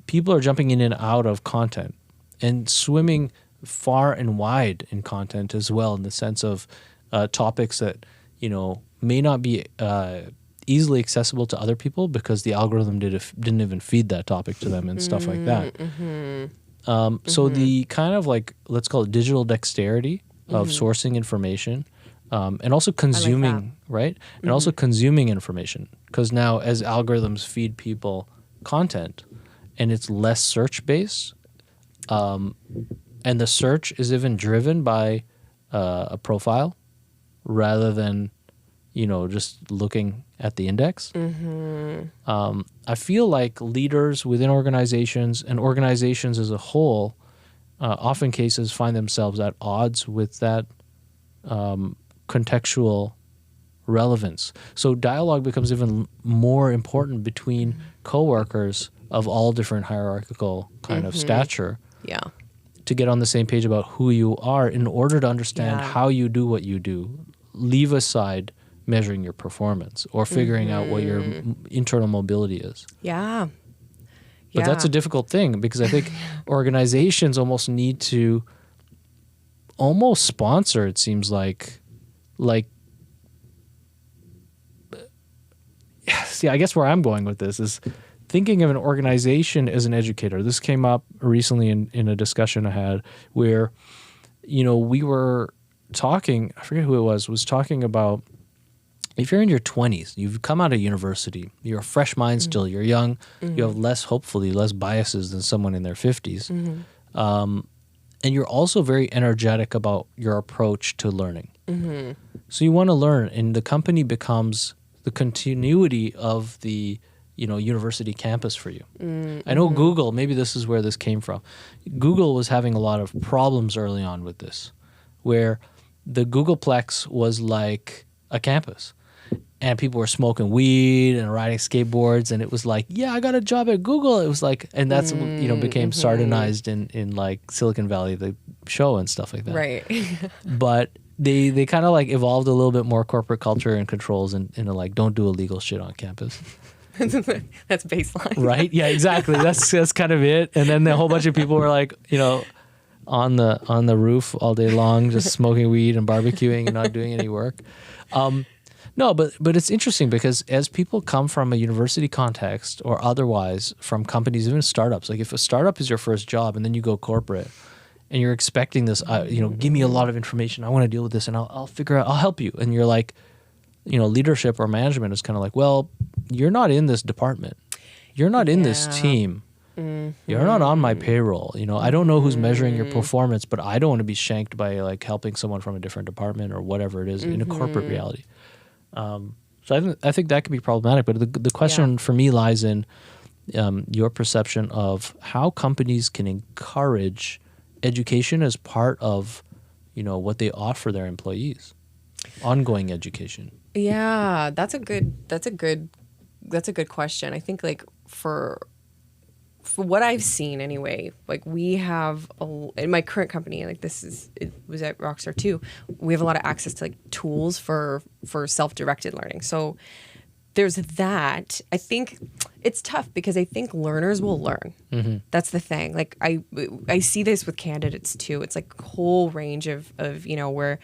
people are jumping in and out of content and swimming far and wide in content as well, in the sense of topics that, you know, may not be easily accessible to other people because the algorithm didn't even feed that topic to them and stuff like that. So the kind of like, let's call it digital dexterity of sourcing information and also consuming, right? And also consuming information, because now as algorithms feed people content and it's less search-based, and the search is even driven by a profile rather than, you know, just looking at the index. I feel like leaders within organizations and organizations as a whole often cases find themselves at odds with that contextual relevance. So dialogue becomes even more important between coworkers of all different hierarchical kind of stature. Yeah. To get on the same page about who you are in order to understand how you do what you do. Leave aside measuring your performance or figuring out what your internal mobility is. Yeah. But that's a difficult thing because I think organizations almost need to almost sponsor, it seems like, see, I guess where I'm going with this is thinking of an organization as an educator. This came up recently in a discussion I had where, we were talking, I forget who it was talking about if you're in your 20s, you've come out of university, you're a fresh mind still, you're young, you have hopefully less biases than someone in their 50s. And you're also very energetic about your approach to learning. So you want to learn, and the company becomes the continuity of the university campus for you. I know Google, maybe this is where this came from. Google was having a lot of problems early on with this, where the Googleplex was like a campus. And people were smoking weed and riding skateboards, and it was like, yeah, I got a job at Google. It was like, and that's became sardinized in like Silicon Valley, the show and stuff like that. Right. But they kind of like evolved a little bit more corporate culture and controls, and like don't do illegal shit on campus. That's baseline. Right? Yeah, exactly. That's kind of it. And then a whole bunch of people were like, on the roof all day long, just smoking weed and barbecuing and not doing any work. No, but it's interesting because as people come from a university context or otherwise from companies, even startups, like if a startup is your first job and then you go corporate and you're expecting this, give me a lot of information, I want to deal with this and I'll figure out, I'll help you. And you're like, leadership or management is kind of like, well, you're not in this department. You're not in this team. You're not on my payroll. I don't know who's measuring your performance, but I don't want to be shanked by like helping someone from a different department or whatever it is in a corporate reality. So I think that could be problematic. But the question for me lies in your perception of how companies can encourage education as part of what they offer their employees, ongoing education. Yeah, that's a good question. I think like for what I've seen anyway, like we have in my current company, like it was at Rockstar too, we have a lot of access to like tools for self-directed learning. So there's that. I think it's tough because I think learners will learn. That's the thing. Like I see this with candidates too. It's like a whole range of where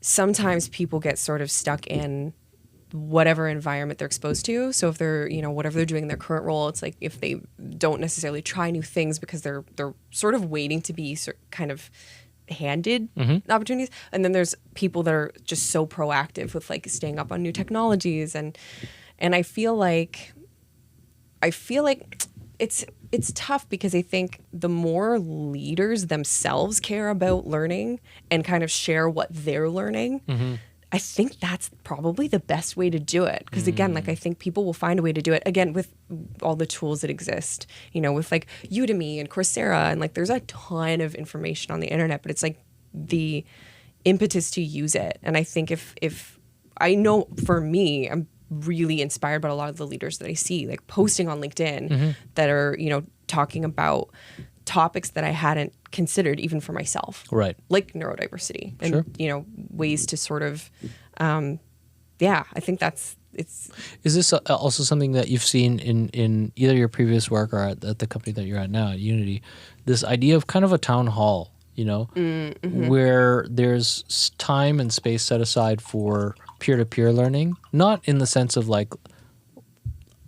sometimes people get sort of stuck in whatever environment they're exposed to. So if they're, whatever they're doing in their current role, it's like if they don't necessarily try new things because they're sort of waiting to be kind of handed opportunities. And then there's people that are just so proactive with like staying up on new technologies. And I feel like it's tough because I think the more leaders themselves care about learning and kind of share what they're learning, I think that's probably the best way to do it. Because again, like I think people will find a way to do it, again, with all the tools that exist, with like Udemy and Coursera, and like there's a ton of information on the internet, but it's like the impetus to use it. And I think if I know for me, I'm really inspired by a lot of the leaders that I see like posting on LinkedIn that are, talking about topics that I hadn't considered even for myself. Right. Like neurodiversity and, ways to sort of, I think it's. Is this also something that you've seen in either your previous work or at the company that you're at now at Unity, this idea of kind of a town hall, where there's time and space set aside for peer-to-peer learning, not in the sense of like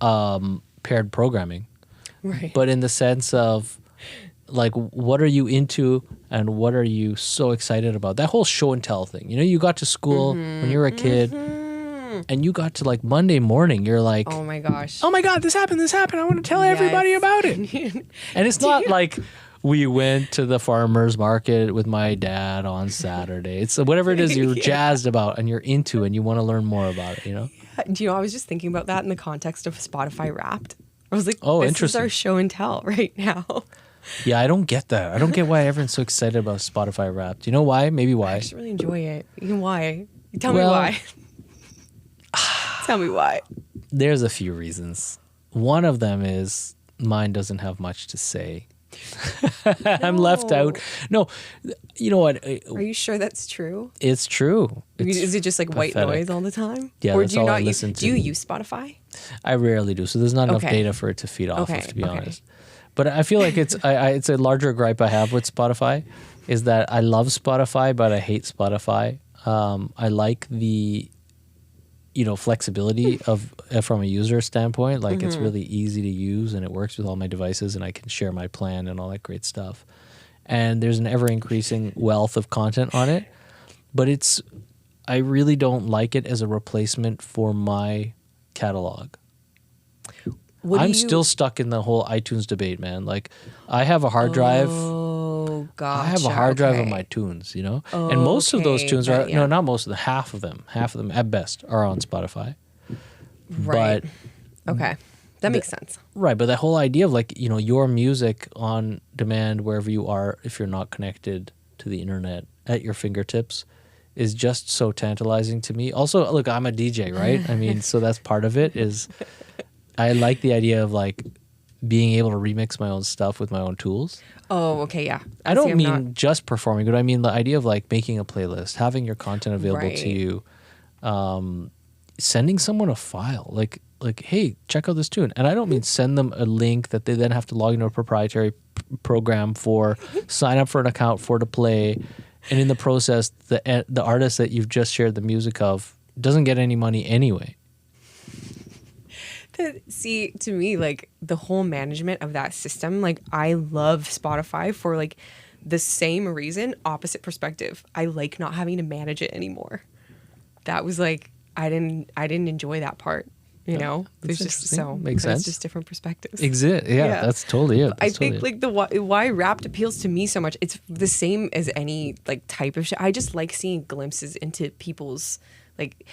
paired programming, right, but in the sense of like, what are you into and what are you so excited about? That whole show and tell thing. You got to school when you were a kid and you got to like Monday morning, you're like, oh my gosh. Oh my God, this happened. I want to tell everybody about it. And it's not like we went to the farmer's market with my dad on Saturday. It's whatever it is you're jazzed about and you're into and you want to learn more about it, Yeah. Do I was just thinking about that in the context of Spotify Wrapped. I was like, oh, this interesting. is our show and tell right now. Yeah, I don't get that. I don't get why everyone's so excited about Spotify Wrapped. Do you know why? Maybe why? I just really enjoy it. Why? Tell me why. Tell me why. There's a few reasons. One of them is mine doesn't have much to say. I'm left out. No, you know what? Are you sure that's true? It's true. Is it just like pathetic. white noise all the time? Yeah, or that's do you all not I listen to. Do you use Spotify? I rarely do. So there's not enough Okay. data for it to feed off of, to be Okay. honest. But I feel like it's it's a larger gripe I have with Spotify is that I love Spotify, but I hate Spotify. I like the flexibility of from a user standpoint. Like it's really easy to use and it works with all my devices and I can share my plan and all that great stuff. And there's an ever increasing wealth of content on it. But I really don't like it as a replacement for my catalog. I'm still stuck in the whole iTunes debate, man. Like I have a hard drive. Oh, gotcha. I have a hard drive of my tunes, and most of those tunes are no, not most of them. Half of them at best are on Spotify. Right. But okay, that makes sense. Right, but that whole idea of like your music on demand wherever you are, if you're not connected to the internet, at your fingertips, is just so tantalizing to me. Also, look, I'm a DJ, right? I mean, so that's part of it. Is I like the idea of like being able to remix my own stuff with my own tools. Oh, okay, yeah. I don't mean just performing, but I mean the idea of like making a playlist, having your content available to you, sending someone a file, like hey, check out this tune. And I don't mean send them a link that they then have to log into a proprietary program for, sign up for an account for to play, and in the process, the artist that you've just shared the music of doesn't get any money anyway. See, to me, like the whole management of that system, like I love Spotify for like the same reason, opposite perspective. I like not having to manage it anymore. That was like I didn't enjoy that part. There's just makes sense. It's just different perspectives. Yeah, that's totally it. I think like the why Wrapped appeals to me so much. It's the same as any like type of show. I just like seeing glimpses into people's. Like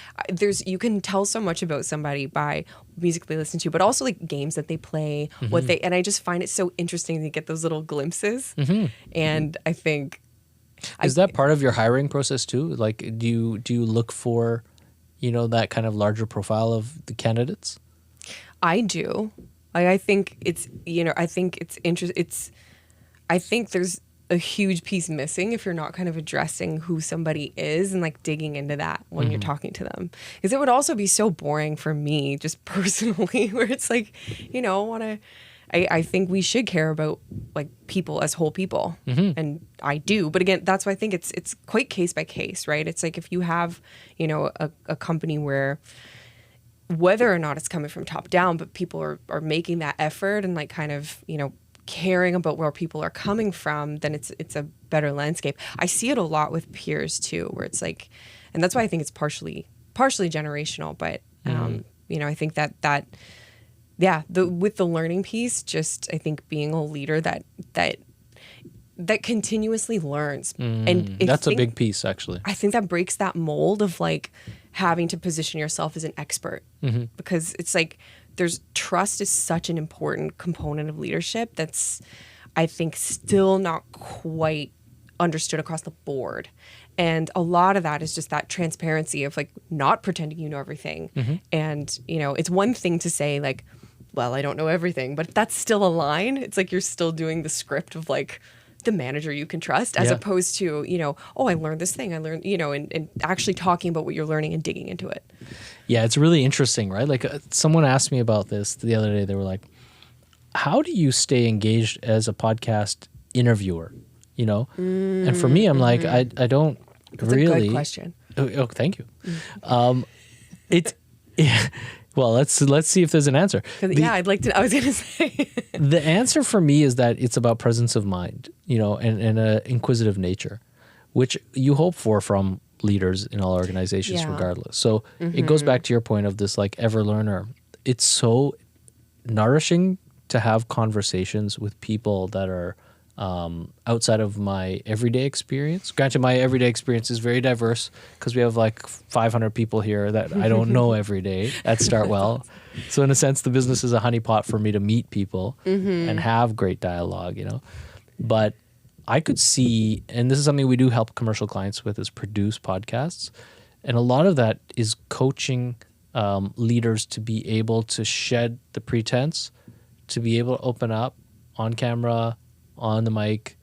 you can tell so much about somebody by music they listen to, but also like games that they play, and I just find it so interesting to get those little glimpses. And I think is that part of your hiring process too? Like, do you look for, that kind of larger profile of the candidates? I do. I think it's I think it's interesting. I think there's a huge piece missing if you're not kind of addressing who somebody is and like digging into that when you're talking to them, because it would also be so boring for me just personally where it's like I think we should care about like people as whole people, and I do, but again that's why I think it's quite case by case, right? It's like if you have a company where whether or not it's coming from top down, but people are making that effort and like kind of caring about where people are coming from, then it's a better landscape. I see it a lot with peers too, where it's like, and that's why I think it's partially generational, but I think that with the learning piece, just I think being a leader that continuously learns, and that's a big piece actually. I think that breaks that mold of like having to position yourself as an expert, because it's like trust is such an important component of leadership that's, I think, still not quite understood across the board. And a lot of that is just that transparency of like not pretending you know everything. And, it's one thing to say like, well, I don't know everything, but that's still a line. It's like you're still doing the script of like the manager you can trust, as opposed to, oh, I learned this thing. I learned, and actually talking about what you're learning and digging into it. Yeah, it's really interesting, right? Like someone asked me about this the other day. They were like, how do you stay engaged as a podcast interviewer? And for me, I'm like, I don't That's really. That's a good question. Oh, thank you. Well, let's see if there's an answer. I'd like to. I was going to say the answer for me is that it's about presence of mind, and an inquisitive nature, which you hope for from leaders in all organizations, regardless. So it goes back to your point of this like ever learner. It's so nourishing to have conversations with people that are outside of my everyday experience. Granted, my everyday experience is very diverse because we have like 500 people here that I don't know every day at StartWell. So in a sense, the business is a honeypot for me to meet people and have great dialogue, But I could see, and this is something we do help commercial clients with, is produce podcasts. And a lot of that is coaching leaders to be able to shed the pretense, to be able to open up on camera, on the mic,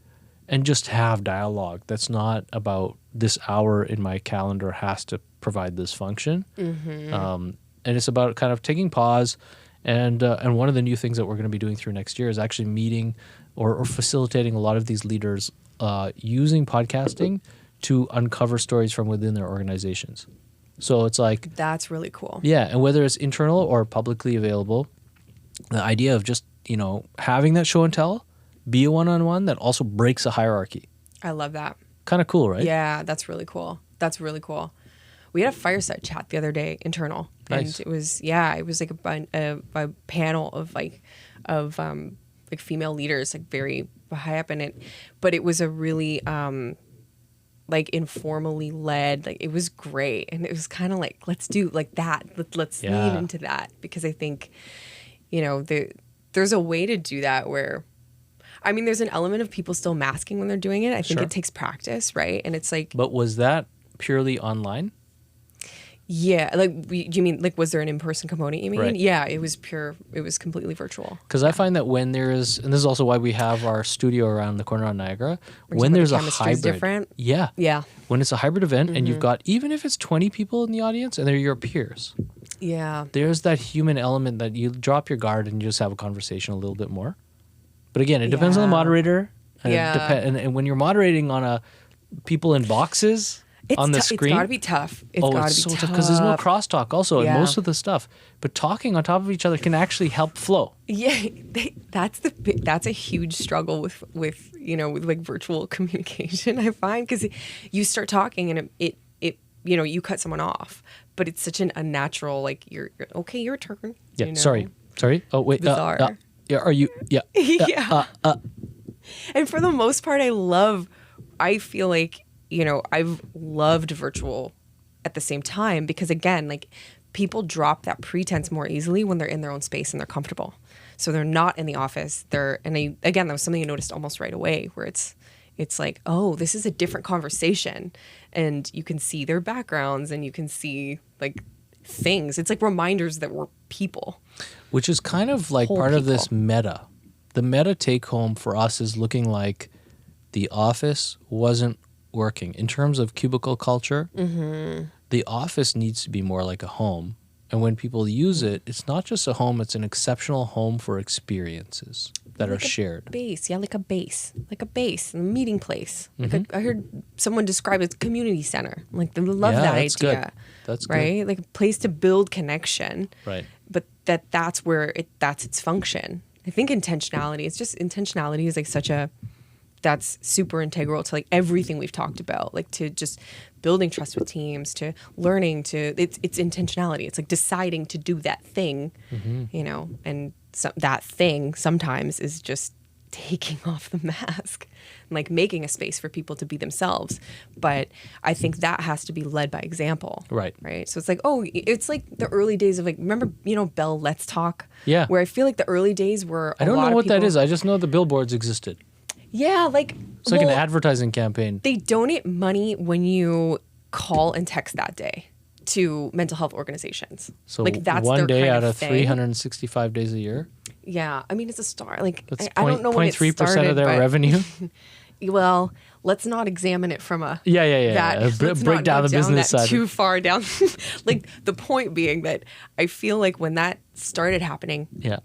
and just have dialogue. That's not about this hour in my calendar has to provide this function. And it's about kind of taking pause. And one of the new things that we're going to be doing through next year is actually meeting or facilitating a lot of these leaders using podcasting to uncover stories from within their organizations. So it's like... That's really cool. Yeah, and whether it's internal or publicly available, the idea of just, having that show and tell, be a one-on-one that also breaks a hierarchy. I love that. Kind of cool, right? Yeah, that's really cool. That's really cool. We had a fireside chat the other day, internal. Nice. And it was like a panel of female leaders, like very high up in it. But it was a really informally led, it was great. And it was kind of like, let's do like that. Let's lean into that, because I think, there's a way to do that where, there's an element of people still masking when they're doing it. I think it takes practice, right? And it's like... But was that purely online? Yeah, you mean was there an in-person component, you mean? Right. Yeah, it was completely virtual. Because I find that when there is, and this is also why we have our studio around the corner on Niagara, when there's a hybrid... different? Yeah. Yeah. When it's a hybrid event and you've got, even if it's 20 people in the audience and they're your peers... Yeah. There's that human element that you drop your guard and you just have a conversation a little bit more. But again, it depends on the moderator. And and when you're moderating on people in boxes on the screen. It's got to be tough. It's got to be so tough. Because there's no crosstalk also in most of the stuff. But talking on top of each other can actually help flow. Yeah, that's a huge struggle with virtual communication, I find, because you start talking and it you cut someone off, but it's such an unnatural, you're okay, your turn. Yeah, sorry. Oh, wait. Bizarre. Yeah, are you? Yeah. Yeah. And for the most part, I feel like, I've loved virtual at the same time, because again, people drop that pretense more easily when they're in their own space and they're comfortable. So they're not in the office. Again, that was something I noticed almost right away, where it's like, oh, this is a different conversation, and you can see their backgrounds and you can see things. It's like reminders that we're people. Which is kind of like part of this meta. The meta take home for us is looking like the office wasn't working. In terms of cubicle culture, the office needs to be more like a home. And when people use it, it's not just a home, it's an exceptional home for experiences that are shared. Like a base, a meeting place. I heard someone describe it as a community center. they love that that's idea. Good. That's good. Right? Like a place to build connection. Right. But that's where that's its function. I think intentionality is that's super integral to everything we've talked about, to just building trust with teams, to learning, to it's intentionality. It's deciding to do that thing, and that thing sometimes is just taking off the mask and making a space for people to be themselves. But I think that has to be led by example. Right. So it's the early days of remember, Bell Let's Talk? Yeah. Where I feel the early days were I don't know what that is. I just know the billboards existed. Yeah, it's an advertising campaign. They donate money when you call and text that day to mental health organizations. So that's one their day kind out of of thing. 365 days a year. Yeah, it's a start. That's I don't know when it started, 0.3% of their revenue. Well, let's not examine it from a let's break down the business side. Too far down. The point being that I feel when that started happening. Yeah.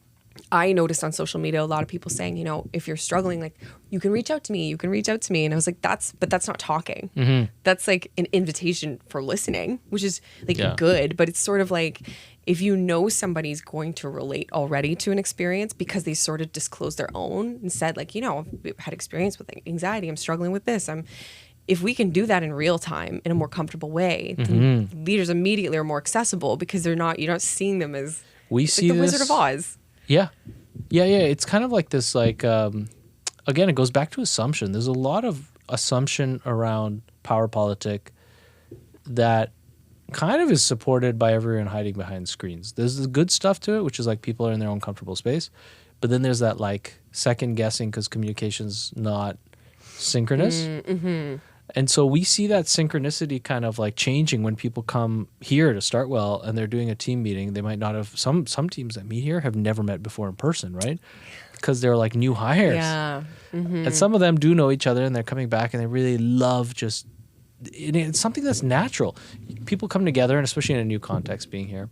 I noticed on social media a lot of people saying, if you're struggling, you can reach out to me. And I was that's not talking. Mm-hmm. That's an invitation for listening, which is good. But it's sort of if somebody's going to relate already to an experience because they sort of disclosed their own and said I've had experience with anxiety. I'm struggling with this. If we can do that in real time in a more comfortable way, leaders immediately are more accessible because you're not seeing them as the Wizard of Oz. Yeah. It's kind of this, again, it goes back to assumption. There's a lot of assumption around power politic that kind of is supported by everyone hiding behind screens. There's the good stuff to it, which is people are in their own comfortable space. But then there's that second guessing because communication's not synchronous. And so we see that synchronicity kind of like changing when people come here to StartWell and they're doing a team meeting. They might not have, some teams that meet here have never met before in person, right? Because they're like new hires. Yeah. Mm-hmm. And some of them do know each other and they're coming back and they really love just, it's something that's natural. People come together, and especially in a new context being here.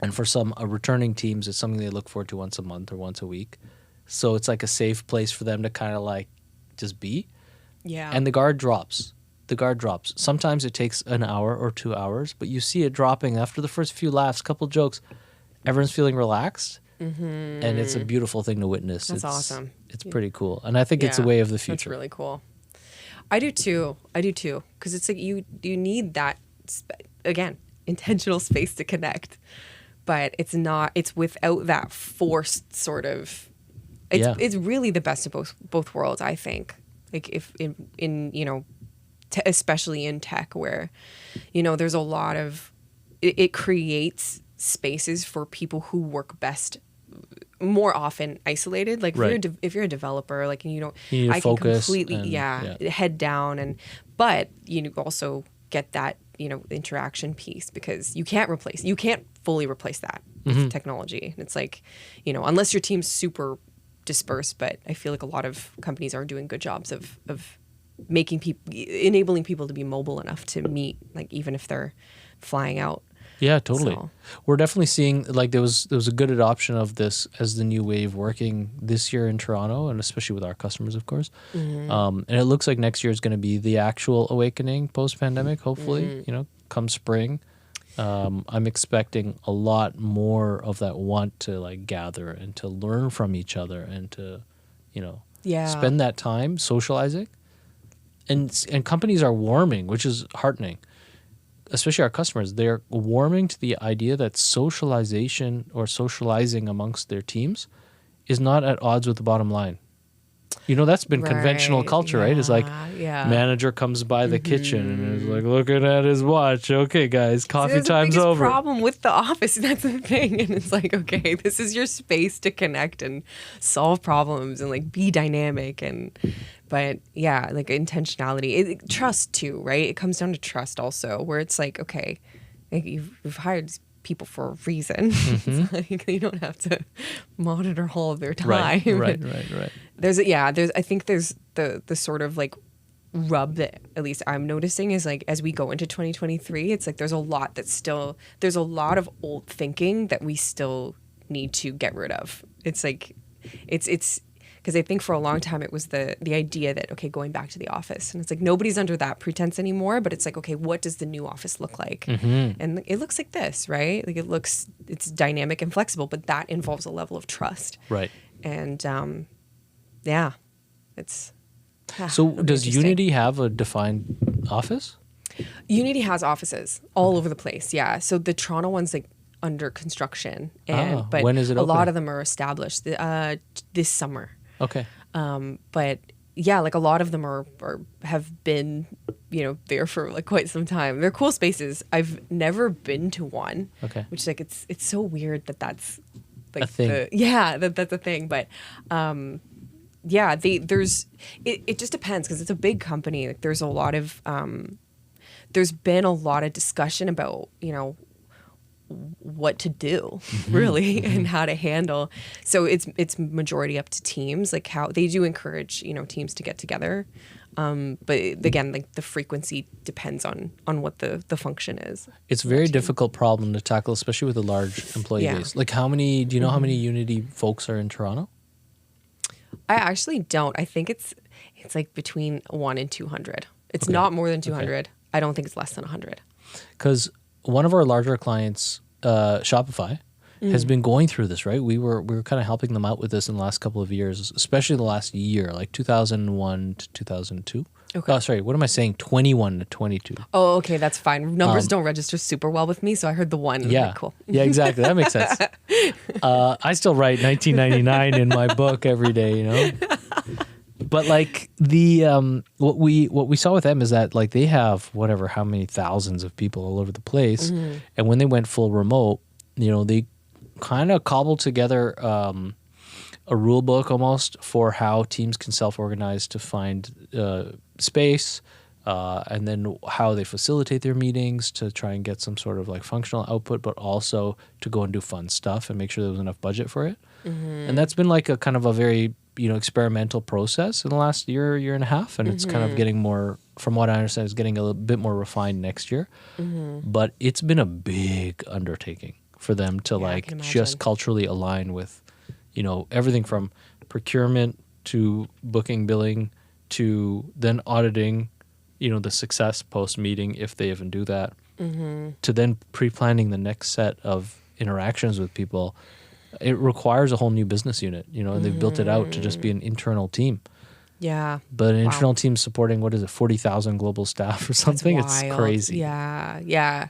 And for some returning teams, it's something they look forward to once a month or once a week. So it's like a safe place for them to kind of like just be. Yeah. And the guard drops. Sometimes it takes an hour or 2 hours, but you see it dropping after the first few laughs, couple jokes. Everyone's feeling relaxed. Mm-hmm. And it's a beautiful thing to witness. That's awesome. It's pretty cool. And I think it's a way of the future. That's really cool. I do too. Because it's like you need that, again, intentional space to connect. But it's without that forced sort of, it's really the best of both worlds, I think. Like if in especially in tech where, there's a lot of, it creates spaces for people who work best more often isolated. Like if you're a developer, like, and you I can completely, head down but you also get that, interaction piece because you can't fully replace that with technology. And it's like, unless your team's super dispersed, but I feel like a lot of companies are doing good jobs of enabling people to be mobile enough to meet, like even if they're flying out. Yeah, totally. So. We're definitely seeing like there was a good adoption of this as the new wave working this year in Toronto, and especially with our customers, of course. Mm-hmm. And it looks like next year is going to be the actual awakening post-pandemic. Hopefully, come spring. I'm expecting a lot more of that want to like gather and to learn from each other and to, spend that time socializing. And companies are warming, which is heartening. Especially our customers, they're warming to the idea that socialization or socializing amongst their teams is not at odds with the bottom line. That's been conventional culture, right? It's like manager comes by the kitchen and is like looking at his watch. Okay, guys, coffee time's over. That's the problem with the office. That's the thing. And it's like, okay, this is your space to connect and solve problems and like be dynamic But yeah, like intentionality, trust too, right? It comes down to trust also, where it's like, okay, like you've hired people for a reason. It's like you don't have to monitor all of their time. Right. I think there's the sort of like rub that at least I'm noticing is like as we go into 2023, it's like there's a lot of old thinking that we still need to get rid of. It's like it's because I think for a long time it was the idea that, okay, going back to the office. And it's like nobody's under that pretense anymore, but it's like, okay, what does the new office look like? Mm-hmm. And it looks like this, right? Like it's dynamic and flexible, but that involves a level of trust. Right. And it's... So does Unity have a defined office? Unity has offices all over the place, yeah. So the Toronto one's like under construction. But when is it open? A lot of them are established this summer. Okay. But yeah, like a lot of them have been, there for like quite some time. They're cool spaces. I've never been to one. Okay. Which like it's so weird that's like a thing. That's a thing. But it just depends because it's a big company. Like there's a lot of there's been a lot of discussion about what to do really and how to handle. So it's majority up to teams, like how they do encourage, teams to get together. But again, like the frequency depends on what the function is. It's a very difficult problem to tackle, especially with a large employee base. Like how many Unity folks are in Toronto? I actually don't. I think it's like between 1 and 200. It's not more than 200. Okay. I don't think it's less than 100. Because one of our larger clients, Shopify, has been going through this, right? We were kind of helping them out with this in the last couple of years, especially the last year, like 2001 to 2002. Okay. Oh, sorry. What am I saying? 21 to 22. Oh, okay. That's fine. Numbers don't register super well with me, so I heard the one. Yeah. Like, cool. Yeah, exactly. That makes sense. I still write 1999 in my book every day, But like what we saw with them is that like they have how many thousands of people all over the place, and when they went full remote, they kind of cobbled together a rule book almost for how teams can self-organize to find space, and then how they facilitate their meetings to try and get some sort of like functional output, but also to go and do fun stuff and make sure there was enough budget for it. And that's been like a kind of a very, experimental process in the last year and a half. And it's kind of getting more, from what I understand, it's getting a little bit more refined next year. But it's been a big undertaking for them to like just culturally align with, everything from procurement to booking, billing, to then auditing, the success post-meeting, if they even do that, to then pre-planning the next set of interactions with people. It requires a whole new business unit, and they've built it out to just be an internal team. Yeah. But an internal team supporting, 40,000 global staff or something? It's crazy. Yeah. Yeah.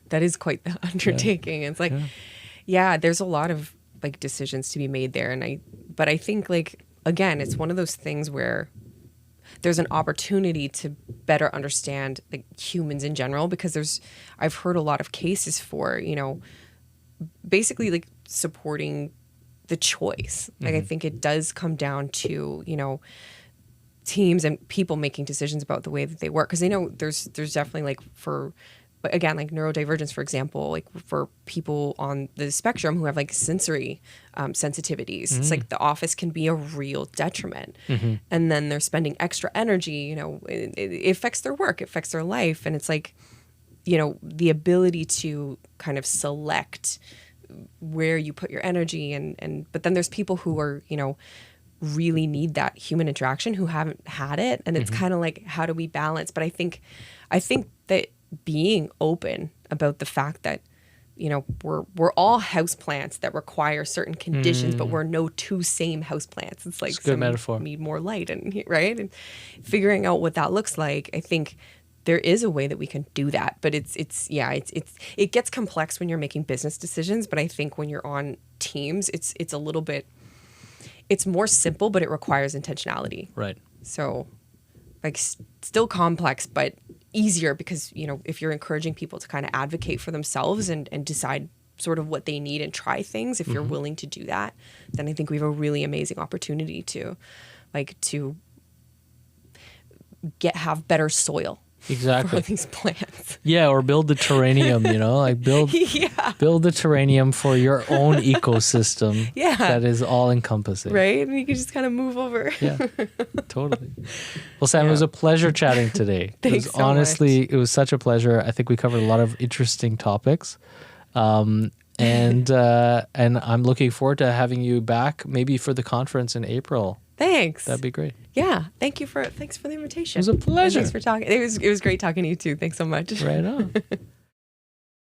That is quite the undertaking. It's like, there's a lot of like decisions to be made there. But I think like, again, it's one of those things where there's an opportunity to better understand like humans in general, because I've heard a lot of cases for, basically like supporting the choice. Like I think it does come down to, teams and people making decisions about the way that they work. Cause there's definitely like again, like neurodivergence, for example, like for people on the spectrum who have like sensory sensitivities, it's like the office can be a real detriment. And then they're spending extra energy, it affects their work, it affects their life. And it's like, the ability to kind of select where you put your energy but then there's people who are, really need that human interaction who haven't had it. And it's kind of like, how do we balance? But I think that being open about the fact that, we're all houseplants that require certain conditions, but we're no two same houseplants. It's like it's a good metaphor. Need more light right? And figuring out what that looks like, I think there is a way that we can do that, but it gets complex when you're making business decisions. But I think when you're on teams, it's a little bit, it's more simple, but it requires intentionality. Right. So like still complex, but easier because, if you're encouraging people to kind of advocate for themselves and decide sort of what they need and try things, if you're willing to do that, then I think we have a really amazing opportunity to have better soil. Exactly. For these plants. Yeah, or build the terrarium, like build the terrarium for your own ecosystem that is all encompassing. Right? And you can just kind of move over. Yeah, totally. Well, Sam, it was a pleasure chatting today. Thanks so honestly, much. It was such a pleasure. I think we covered a lot of interesting topics. And I'm looking forward to having you back maybe for the conference in April. Thanks. That'd be great. Yeah. Thanks for the invitation. It was a pleasure. And thanks for talking. It was great talking to you too. Thanks so much. Right on.